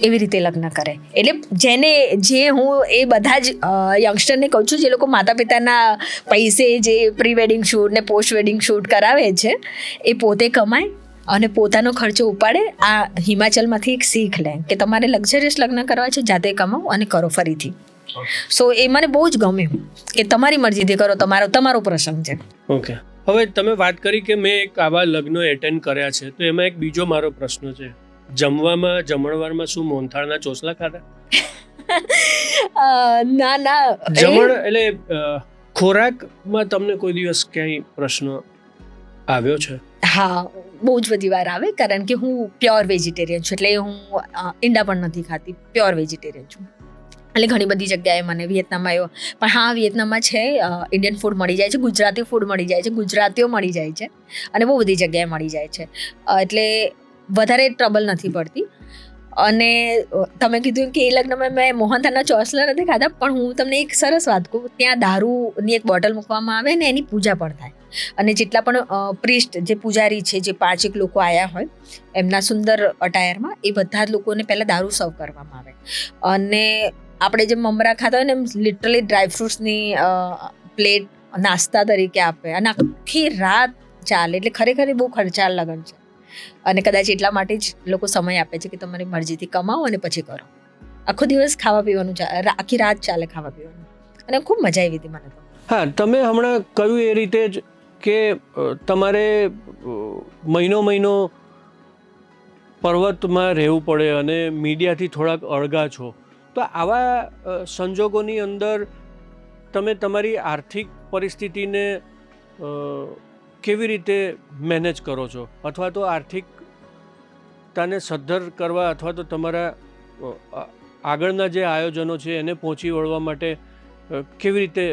એવી રીતે લગ્ન કરે. એટલે હું એ બધા જ યંગસ્ટરને કહું છું જે લોકો માતા પિતાના પૈસે જે પ્રી વેડિંગ શૂટ ને પોસ્ટ વેડિંગ શૂટ કરાવે છે એ પોતે કમાય અને પોતાનો ખર્ચો ઉપાડે. આ હિમાચલમાંથી એક શીખ લે કે તમારે લક્ઝરિયસ લગ્ન કરવા છે, જાતે કમાઓ અને કરો ફરીથી. સો એ મને બહુ જ ગમ્યું કે તમારી મરજીથી કરો, તમારો પ્રસંગ છે. ઓકે, હવે તમે વાત કરી કે મેં એક આવા લગ્નો એટેન્ડ કર્યા છે, તો એમાં એક બીજો મારો પ્રશ્ન છે, જમણવારમાં શું મોહનથાળના ચોસલા ખાધા? ના એટલે ખોરાકમાં તમને કોઈ દિવસ ક્યાંય પ્રશ્ન આવ્યો છે? હા, બહુ જ બધી વાર આવે, કારણ કે હું પ્યોર વેજીટેરિયન છું. એટલે હું ઈંડા પણ નથી ખાતી, પ્યોર વેજીટેરિયન છું. એટલે ઘણી બધી જગ્યાએ મને વિયેતનામમાં આવ્યો, પણ હા, વિયેતનામમાં છે ઇન્ડિયન ફૂડ મળી જાય છે, ગુજરાતી ફૂડ મળી જાય છે, ગુજરાતીઓ મળી જાય છે અને બહુ બધી જગ્યાએ મળી જાય છે. એટલે વધારે ટ્રબલ નથી પડતી. અને તમે કીધું કે એ લગ્નમાં મેં મોહનથાળના ચોસલા નથી ખાધા, પણ હું તમને એક સરસ વાત કહું. ત્યાં દારૂની એક બોટલ મૂકવામાં આવે ને એની પૂજા પણ થાય. અને જેટલા પણ પ્રિસ્ટ, જે પૂજારી છે, જે 5 લોકો આવ્યા હોય એમના સુંદર અટાયરમાં, એ બધા જ લોકોને પહેલાં દારૂ સર્વ કરવામાં આવે. અને આપણે જે મમરા ખાતા હોય ને એમ લિટરલી ડ્રાયફ્રૂટ્સની પ્લેટ નાસ્તા તરીકે આપે અને આખી રાત ચાલે. એટલે ખરેખર બહુ ખર્ચાળ લગ્ન છે. અને કદાચ એટલા માટે જ લોકો સમય આપે છે કે તમારી મરજીથી કમાઓ અને પછી કરો. આખો દિવસ ખાવા પીવાનું ચાલે, આખી રાત ચાલે ખાવા પીવાનું. અને ખૂબ મજા આવી હતી મને તો. હા, તમે હમણાં કહ્યું એ રીતે જ કે તમારે મહિનો પર્વતમાં રહેવું પડે અને મીડિયાથી થોડાક અળગા છો. તો આવા સંજોગોની અંદર તમે તમારી આર્થિક પરિસ્થિતિને કેવી રીતે મેનેજ કરો છો, અથવા તો આર્થિકતાને સદ્ધર કરવા અથવા તો તમારા આગળના જે આયોજનો છે એને પહોંચી વળવા માટે કેવી રીતે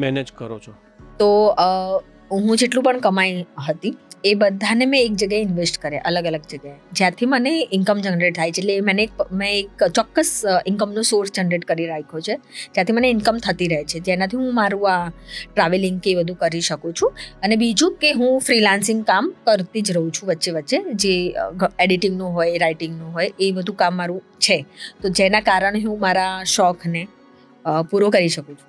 મેનેજ કરો છો? તો હું જેટલું પણ કમાઈ હતી એ બધાને મેં એક જગ્યાએ ઇન્વેસ્ટ કરે, અલગ અલગ જગ્યાએ, જ્યાંથી મને ઇન્કમ જનરેટ થાય છે. એટલે મેં એક ચોક્કસ ઇન્કમનો સોર્સ જનરેટ કરી રાખ્યો છે, જ્યાંથી મને ઇન્કમ થતી રહે છે, જેનાથી હું મારું આ ટ્રાવેલિંગ કે બધું કરી શકું છું. અને બીજું કે હું ફ્રીલાન્સિંગ કામ કરતી જ રહું છું વચ્ચે, જે એડિટિંગનું હોય, રાઇટિંગનું હોય, એ બધું કામ મારું છે. તો જેના કારણે હું મારા શોખને પૂરો કરી શકું છું.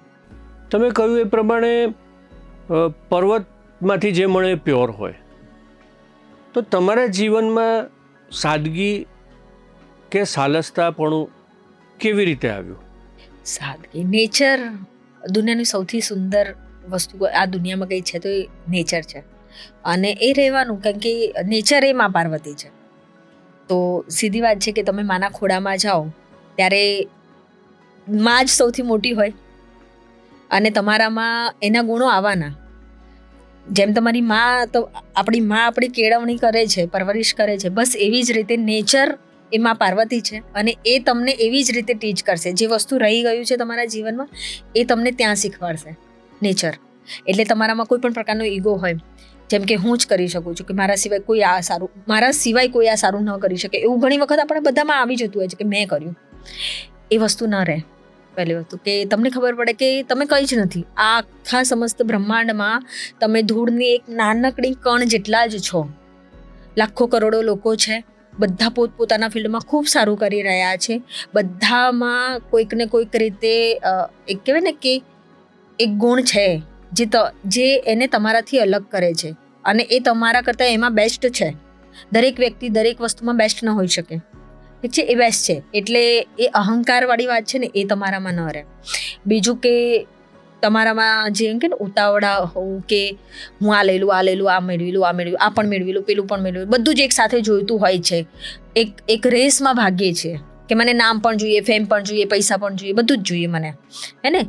તમે કહ્યું એ પ્રમાણે પર્વતમાંથી જે મળે પ્યોર હોય, તો તમારા જીવનમાં સાદગી કે સાલસતાપણું કેવી રીતે આવ્યું? સાદગી, નેચર દુનિયાની સૌથી સુંદર વસ્તુ આ દુનિયામાં કંઈ છે તો એ નેચર છે. અને એ રહેવાનું, કારણ કે નેચર એ મા પાર્વતી છે. તો સીધી વાત છે કે તમે માના ખોળામાં જાઓ ત્યારે માં જ સૌથી મોટી હોય અને તમારામાં એના ગુણો આવવાના. જેમ તમારી માં, તો આપણી કેળવણી કરે છે, પરવરિશ કરે છે, બસ એવી જ રીતે નેચર એ માં પાર્વતી છે અને એ તમને એવી જ રીતે ટીચ કરશે. જે વસ્તુ રહી ગયું છે તમારા જીવનમાં એ તમને ત્યાં શીખવાડશે નેચર. એટલે તમારામાં કોઈ પણ પ્રકારનો ઈગો હોય, જેમ કે હું જ કરી શકું છું કે મારા સિવાય કોઈ આ સારું ન કરી શકે, એવું ઘણી વખત આપણે બધામાં આવી જતું હોય છે કે મેં કર્યું. એ વસ્તુ ન રહે. પહેલી વસ્તુ કે તમને ખબર પડે કે તમે કંઈ જ નથી. આ આખા સમસ્ત બ્રહ્માંડમાં તમે ધૂળની એક નાનકડી કણ જેટલા જ છો. લાખો કરોડો લોકો છે, બધા પોતપોતાના ફિલ્ડમાં ખૂબ સારું કરી રહ્યા છે. બધામાં કોઈક ને કોઈક રીતે એક કહેવાય ને કે એક ગુણ છે જે એને તમારાથી અલગ કરે છે અને એ તમારા કરતાં એમાં બેસ્ટ છે. દરેક વ્યક્તિ દરેક વસ્તુમાં બેસ્ટ ન હોઈ શકે, ઠીક છે, એ બેસ્ટ છે. એટલે એ અહંકારવાળી વાત છે ને એ તમારામાં ન રહે. બીજું કે તમારામાં જે એમ કે ને ઉતાવળા હોવું કે હું આ લઈ લઉં, આ મેળવી લઉં, આ પણ મેળવી લઉં, પેલું પણ મેળવી લઉં, બધું જ એક સાથે જોઈતું હોય છે. એક રેસમાં ભાગીએ છીએ કે મને નામ પણ જોઈએ, ફેમ પણ જોઈએ, પૈસા પણ જોઈએ, બધું જ જોઈએ મને, હે ને.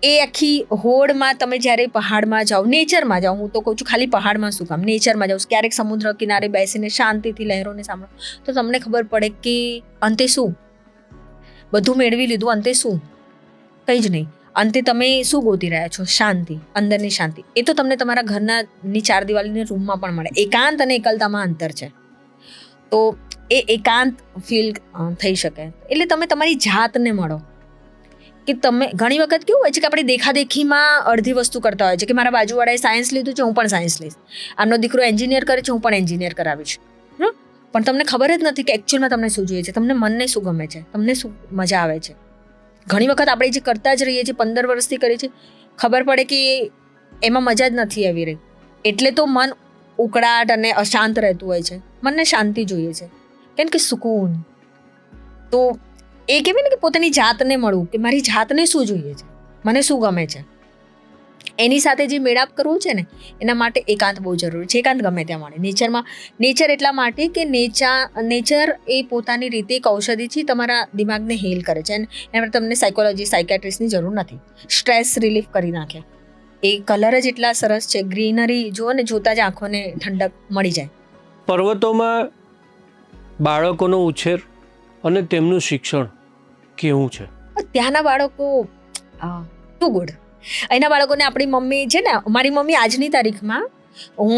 એ આખી હોડમાં તમે જ્યારે પહાડમાં જાઓ, નેચરમાં જાઓ, હું તો કહું છું ખાલી પહાડમાં શું કામ, નેચરમાં જાઓ, ક્યારેક સમુદ્ર કિનારે બેસીને શાંતિથી લહેરોને સાંભળો, તો તમને ખબર પડે કે અંતે શું, બધું મેળવી લીધું, અંતે શું? કંઈ જ નહીં. અંતે તમે શું ગોતી રહ્યા છો? શાંતિ, અંદરની શાંતિ. એ તો તમને તમારા ઘરની 4 દિવાલની રૂમમાં પણ મળે. એકાંત અને એકલતામાં અંતર છે. તો એ એકાંત ફીલ થઈ શકે. એટલે તમે તમારી જાતને મળો. કે તમે ઘણી વખત કેવું હોય છે કે આપણે દેખાદેખીમાં અડધી વસ્તુ કરતા હોય છે કે મારા બાજુવાળાએ સાયન્સ લીધું છે, હું પણ સાયન્સ લઈશ. આમનો દીકરો એન્જિનિયર કરે છે, હું પણ એન્જિનિયર કરાવીશ. પણ તમને ખબર જ નથી કે એકચ્યુઅલમાં તમને શું જોઈએ છે, તમને મનને શું ગમે છે, તમને શું મજા આવે છે. ઘણી વખત આપણે જે કરતા જ રહીએ છીએ, 15 વર્ષથી કરીએ છીએ, ખબર પડે કે એમાં મજા જ નથી આવી રહી. એટલે તો મન ઉકળાટ અને અશાંત રહેતું હોય છે. મનને શાંતિ જોઈએ છે, કેમ કે સુકૂન. તો એ કહેવાય ને કે પોતાની જાતને મળવું, કે મારી જાતને શું જોઈએ છે, મને શું ગમે છે, એની સાથે જે મેળાપ કરવો છે ને, એના માટે એકાંત બહુ જરૂરી છે. એકાંત ગમે ત્યાં મળે. નેચર એટલા માટે કે નેચર એ પોતાની રીતે એક ઔષધિ છે, તમારા દિમાગને હીલ કરે છે. એના માટે તમને સાયકોલોજી, સાયકેટ્રિસ્ટની જરૂર નથી. સ્ટ્રેસ રિલીફ કરી નાખે. એ કલર જ એટલા સરસ છે. ગ્રીનરી જુઓ ને, જોતા જ આંખોને ઠંડક મળી જાય. પર્વતોમાં બાળકોનો ઉછેર અને તેમનું શિક્ષણ કેવું છે? ત્યાંના બાળકો ટુ ગુડ. અહીંના બાળકોને આપણી મમ્મી છે ને, મારી મમ્મી આજની તારીખમાં, હું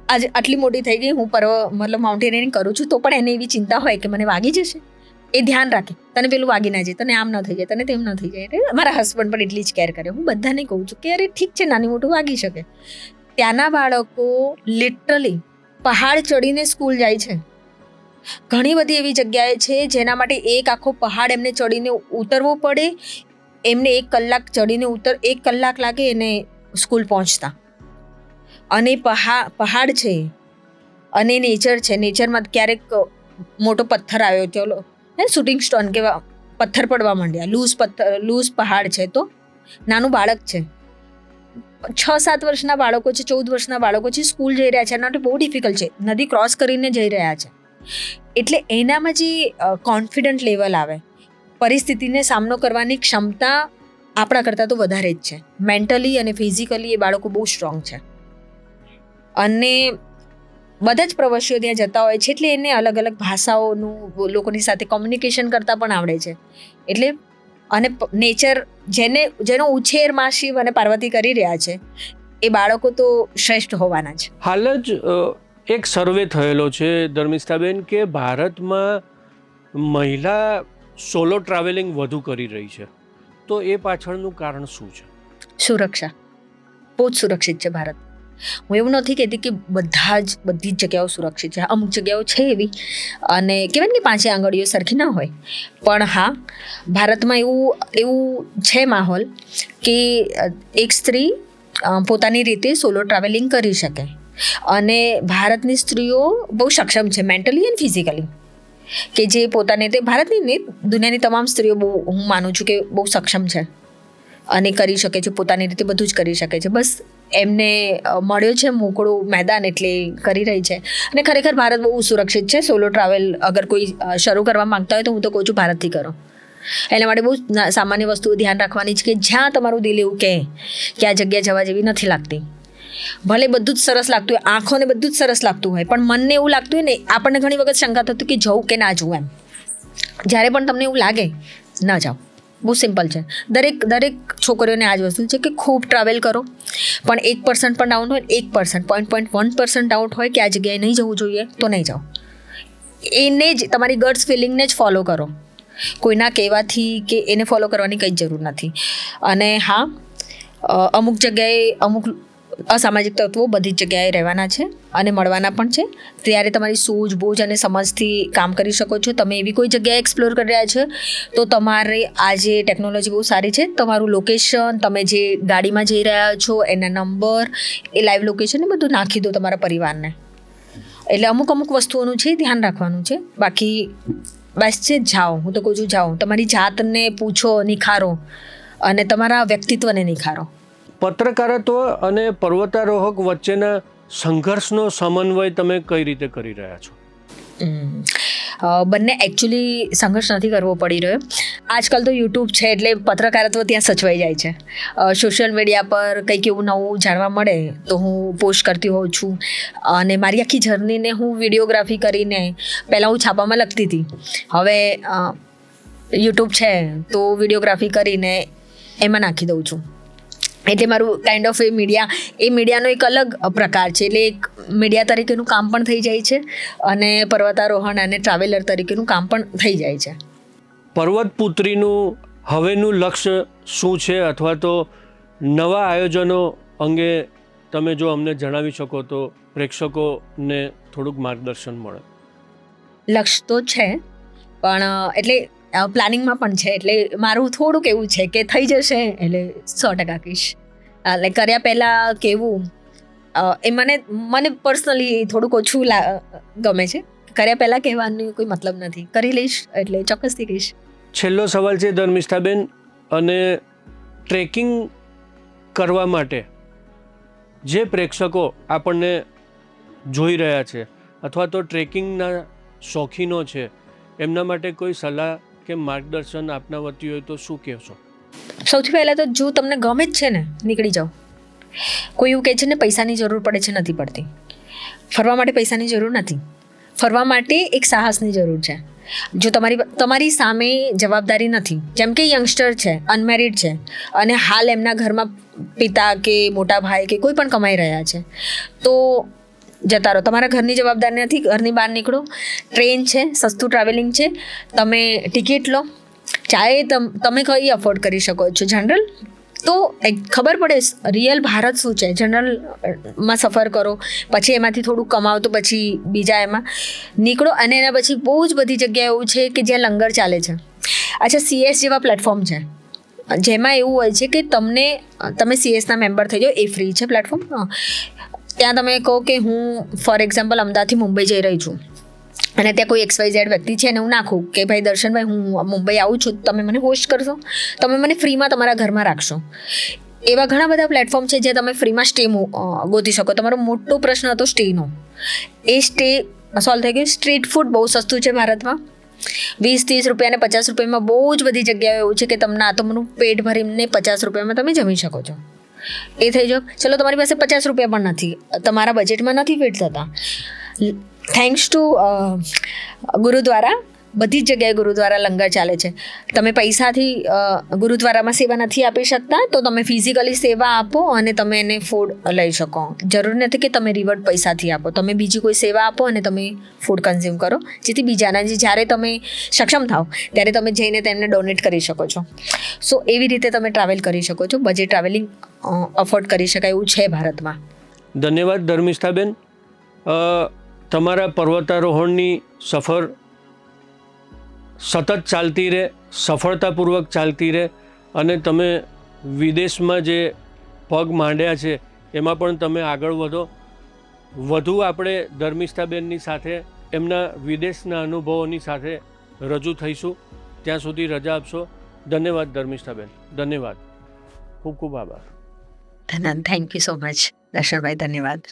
આજ આટલી મોટી થઈ ગઈ, હું માઉન્ટેનિયરિંગ કરું છું, તો પણ એને એવી ચિંતા હોય કે મને વાગી જશે. એ ધ્યાન રાખે, તને પેલું વાગી ના જાય, તને આમ ન થઈ જાય, તને તેમ ન થઈ જાય. એટલે મારા હસબન્ડ પણ એટલી જ કેર કરે. હું બધાને કહું છું કે અરે ઠીક છે, નાની મોટું વાગી શકે. ત્યાંના બાળકો લિટરલી પહાડ ચડીને સ્કૂલ જાય છે. ઘણી બધી એવી જગ્યાએ છે જેના માટે એક આખો પહાડ એમને ચડીને ઉતરવો પડે. એમને 1 કલાક ચડીને 1 કલાક લાગે એને સ્કૂલ પહોંચતા. અને પહાડ છે અને નેચર છે. નેચરમાં ક્યારેક મોટો પથ્થર આવ્યો, ચલો શૂટિંગ સ્ટોન કેવા પથ્થર પડવા માંડ્યા, લૂઝ પહાડ છે, તો નાનું બાળક છે, 6-7 વર્ષના બાળકો છે, 14 વર્ષના બાળકો છે, સ્કૂલ જઈ રહ્યા છે. એના માટે બહુ ડિફિકલ્ટ છે, નદી ક્રોસ કરીને જઈ રહ્યા છે. એટલે એનામાં જે કોન્ફિડન્ટ લેવલ આવે, પરિસ્થિતિને સામનો કરવાની ક્ષમતા આપણા કરતાં તો વધારે જ છે. મેન્ટલી અને ફિઝિકલી એ બાળકો બહુ સ્ટ્રોંગ છે. અને બધા જ પ્રવાસીઓ ત્યાં જતા હોય છે, એટલે એને અલગ અલગ ભાષાઓનું લોકોની સાથે કોમ્યુનિકેશન કરતા પણ આવડે છે. એટલે અને નેચર જેનો ઉછેર માં શિવ અને પાર્વતી કરી રહ્યા છે, એ બાળકો તો શ્રેષ્ઠ હોવાના છે. હાલ જ એક સર્વે થયેલો છે ધર્મિષ્ઠાબેન, કે ભારતમાં મહિલા સોલો ટ્રાવેલિંગ વધુ કરી રહી છે, તો એ પાછળનું કારણ શું છે? સુરક્ષા. બહુ જ સુરક્ષિત છે ભારત. હું એવું નથી કહેતી કે બધી જ જગ્યાઓ સુરક્ષિત છે. અમુક જગ્યાઓ છે એવી, અને કહેવાય ને કે 5 આંગળીઓ સરખી ના હોય. પણ હા, ભારતમાં એવું છે માહોલ કે એક સ્ત્રી પોતાની રીતે સોલો ટ્રાવેલિંગ કરી શકે. અને ભારતની સ્ત્રીઓ બહુ સક્ષમ છે મેન્ટલી એન્ડ ફિઝિકલી, કે જે પોતાને તે ભારતની નહીં, દુનિયાની તમામ સ્ત્રીઓ બહુ, હું માનું છું કે બહુ સક્ષમ છે અને કરી શકે છે, પોતાની રીતે બધું જ કરી શકે છે. બસ એમને મળ્યો છે મોકળું મેદાન, એટલે કરી રહી છે. અને ખરેખર ભારત બહુ સુરક્ષિત છે. સોલો ટ્રાવેલ અગર કોઈ શરૂ કરવા માંગતા હોય તો હું તો કહું છું ભારતથી કરો. એના માટે બહુ સામાન્ય વસ્તુઓ ધ્યાન રાખવાની છે કે જ્યાં તમારું દિલ એવું કહે કે આ જગ્યા જવા જેવી નથી લાગતી, ભલે બધું જ સરસ લાગતું હોય, આંખોને બધું જ સરસ લાગતું હોય, પણ મનને એવું લાગતું હોય ને, આપણને ઘણી વખત શંકા થતી કે જવું કે ના જવું. એમ જ્યારે પણ તમને એવું લાગે, ના જાઓ. બહુ સિમ્પલ છે. દરેક છોકરીઓને આ જ વસ્તુ છે કે ખૂબ ટ્રાવેલ કરો, પણ 1% પણ ડાઉન હોય, 1%, 0.1% ડાઉટ હોય કે આ જગ્યાએ નહીં જવું જોઈએ, તો નહીં જાઓ. એને જ તમારી ગટ્સ ફિલિંગને જ ફોલો કરો. કોઈના કહેવાથી કે એને ફોલો કરવાની કંઈ જ જરૂર નથી. અને હા, અમુક જગ્યાએ અમુક અસામાજિક તત્વો બધી જ જગ્યાએ રહેવાના છે અને મળવાના પણ છે. ત્યારે તમારી સૂઝબૂઝ અને સમજથી કામ કરી શકો છો. તમે એવી કોઈ જગ્યાએ એક્સપ્લોર કરી રહ્યા છો તો તમારે આજે ટેકનોલોજી બહુ સારી છે, તમારું લોકેશન, તમે જે ગાડીમાં જઈ રહ્યા છો એના નંબર, એ લાઈવ લોકેશન એ બધું નાખી દો તમારા પરિવારને. એટલે અમુક વસ્તુઓનું છે ધ્યાન રાખવાનું છે. બાકી બસ છે, જાઓ. હું તો કહું છું જાઓ, તમારી જાતને પૂછો, નિખારો અને તમારા વ્યક્તિત્વને નિખારો. પત્રકારત્વ અને પર્વતારોહક વચ્ચેના સંઘર્ષનો સમન્વય તમે કઈ રીતે કરી રહ્યા છો? બંને એકચ્યુઅલી સંઘર્ષ નથી કરવો પડી રહ્યો. આજકાલ તો યુટ્યુબ છે એટલે પત્રકારત્વ ત્યાં સચવાઈ જાય છે. સોશિયલ મીડિયા પર કંઈક એવું નવું જાણવા મળે તો હું પોસ્ટ કરતી હોઉં છું. અને મારી આખી જર્નીને હું વિડીયોગ્રાફી કરીને, પહેલાં હું છાપામાં લખતી હતી, હવે યુટ્યુબ છે તો વિડીયોગ્રાફી કરીને એમાં નાખી દઉં છું. એટલે મારું કાઇન્ડ ઓફ એ મીડિયાનો એક અલગ પ્રકાર છે. એટલે એક મીડિયા તરીકેનું કામ પણ થઈ જાય છે અને પર્વતારોહણ અને ટ્રાવેલર તરીકેનું કામ પણ થઈ જાય છે. પર્વતપુત્રીનું હવેનું લક્ષ્ય શું છે, અથવા તો નવા આયોજનો અંગે તમે જો અમને જણાવી શકો તો પ્રેક્ષકોને થોડુંક માર્ગદર્શન મળે. લક્ષ્ય તો છે પણ એટલે પ્લાનિંગમાં પણ છે. એટલે મારું થોડુંક એવું છે કે થઈ જશે એટલે 100% કહીશ. એટલે કર્યા પહેલાં કેવું એ મને પર્સનલી થોડુંક ઓછું ગમે છે. કર્યા પહેલાં કહેવાનો કોઈ મતલબ નથી. કરી લઈશ એટલે ચોક્કસથી કહીશ. છેલ્લો સવાલ છે ધર્મિષ્ઠાબેન, અને ટ્રેકિંગ કરવા માટે જે પ્રેક્ષકો આપણને જોઈ રહ્યા છે અથવા તો ટ્રેકિંગના શોખીનો છે, એમના માટે કોઈ સલાહ કે માર્ગદર્શન આપના વતી હોય તો શું કહેશો? સૌથી પહેલાં તો જો તમને ગમે જ છે ને, નીકળી જાઓ. કોઈ એવું કહે છે ને પૈસાની જરૂર પડે છે, નથી પડતી. ફરવા માટે પૈસાની જરૂર નથી. ફરવા માટે એક સાહસની જરૂર છે. જો તમારી સામે જવાબદારી નથી, જેમ કે યંગસ્ટર છે, અનમેરિડ છે અને હાલ એમના ઘરમાં પિતા કે મોટા ભાઈ કે કોઈ પણ કમાઈ રહ્યા છે, તો જતા રહો. તમારા ઘરની જવાબદારી નથી. ઘરની બહાર નીકળો. ટ્રેન છે, સસ્તું ટ્રાવેલિંગ છે, તમે ટિકિટ લો. ચાહે તમે કઈ અફોર્ડ કરી શકો છો. જનરલ તો ખબર પડે રિયલ ભારત શું છે. જનરલમાં સફર કરો, પછી એમાંથી થોડુંક કમાવો તો પછી બીજા એમાં નીકળો. અને એના પછી બહુ જ બધી જગ્યાએ એવું છે કે જ્યાં લંગર ચાલે છે. અચ્છા, CS જેવા પ્લેટફોર્મ છે જેમાં એવું હોય છે કે તમે CS ના મેમ્બર થઈ જાઓ. એ ફ્રી છે પ્લેટફોર્મ. ત્યાં તમે કહો કે હું ફોર એક્ઝામ્પલ અમદાવાદથી મુંબઈ જઈ રહી છું અને ત્યાં કોઈ XYZ વ્યક્તિ છે ને હું નાખું કે ભાઈ દર્શનભાઈ, હું મુંબઈ આવું છું, તમે મને હોસ્ટ કરશો, તમે મને ફ્રીમાં તમારા ઘરમાં રાખશો. એવા ઘણા બધા પ્લેટફોર્મ છે જે તમે ફ્રીમાં સ્ટે ગોતી શકો. તમારો મોટો પ્રશ્ન હતો સ્ટેનો, એ સ્ટે સોલ્વ થઈ ગયો. સ્ટ્રીટ ફૂડ બહુ સસ્તું છે ભારતમાં. 20-30 રૂપિયા અને 50 રૂપિયામાં બહુ જ બધી જગ્યાએ એવું છે કે તમને આ તમારું પેટ ભરીને 50 રૂપિયામાં તમે જમી શકો છો. એ થઈ જાઓ. ચલો, તમારી પાસે 50 રૂપિયા પણ નથી, તમારા બજેટમાં નથી ફિટ થતા. થેન્ક્સ ટુ ગુરુદ્વારા, બધી જ જગ્યાએ ગુરુદ્વારા લંગર ચાલે છે. તમે પૈસાથી ગુરુદ્વારામાં સેવા નથી આપી શકતા તો તમે ફિઝિકલી સેવા આપો અને તમે એને ફૂડ લઈ શકો. જરૂર નથી કે તમે રિવર્ટ પૈસાથી આપો. તમે બીજી કોઈ સેવા આપો અને તમે ફૂડ કન્ઝ્યુમ કરો, જેથી બીજાના જ્યારે તમે સક્ષમ થાઓ ત્યારે તમે જઈને તેમને ડોનેટ કરી શકો છો. સો એવી રીતે તમે ટ્રાવેલ કરી શકો છો. બજેટ ટ્રાવેલિંગ અફોર્ડ કરી શકાય એવું છે ભારતમાં. ધન્યવાદ ધર્મિષ્ઠાબેન. તમારા પર્વતારોહણની સફર સતત ચાલતી રહે, સફળતાપૂર્વક ચાલતી રહે, અને તમે વિદેશમાં જે પગ માંડ્યા છે એમાં પણ તમે આગળ વધો. વધુ આપણે ધર્મિષ્ઠાબેનની સાથે એમના વિદેશના અનુભવોની સાથે રજૂ થઈશું. ત્યાં સુધી રજા આપશો. ધન્યવાદ ધર્મિષ્ઠાબેન. ધન્યવાદ. ખૂબ ખૂબ આભાર. Thank you so much Darshanbhai. ધન્યવાદ.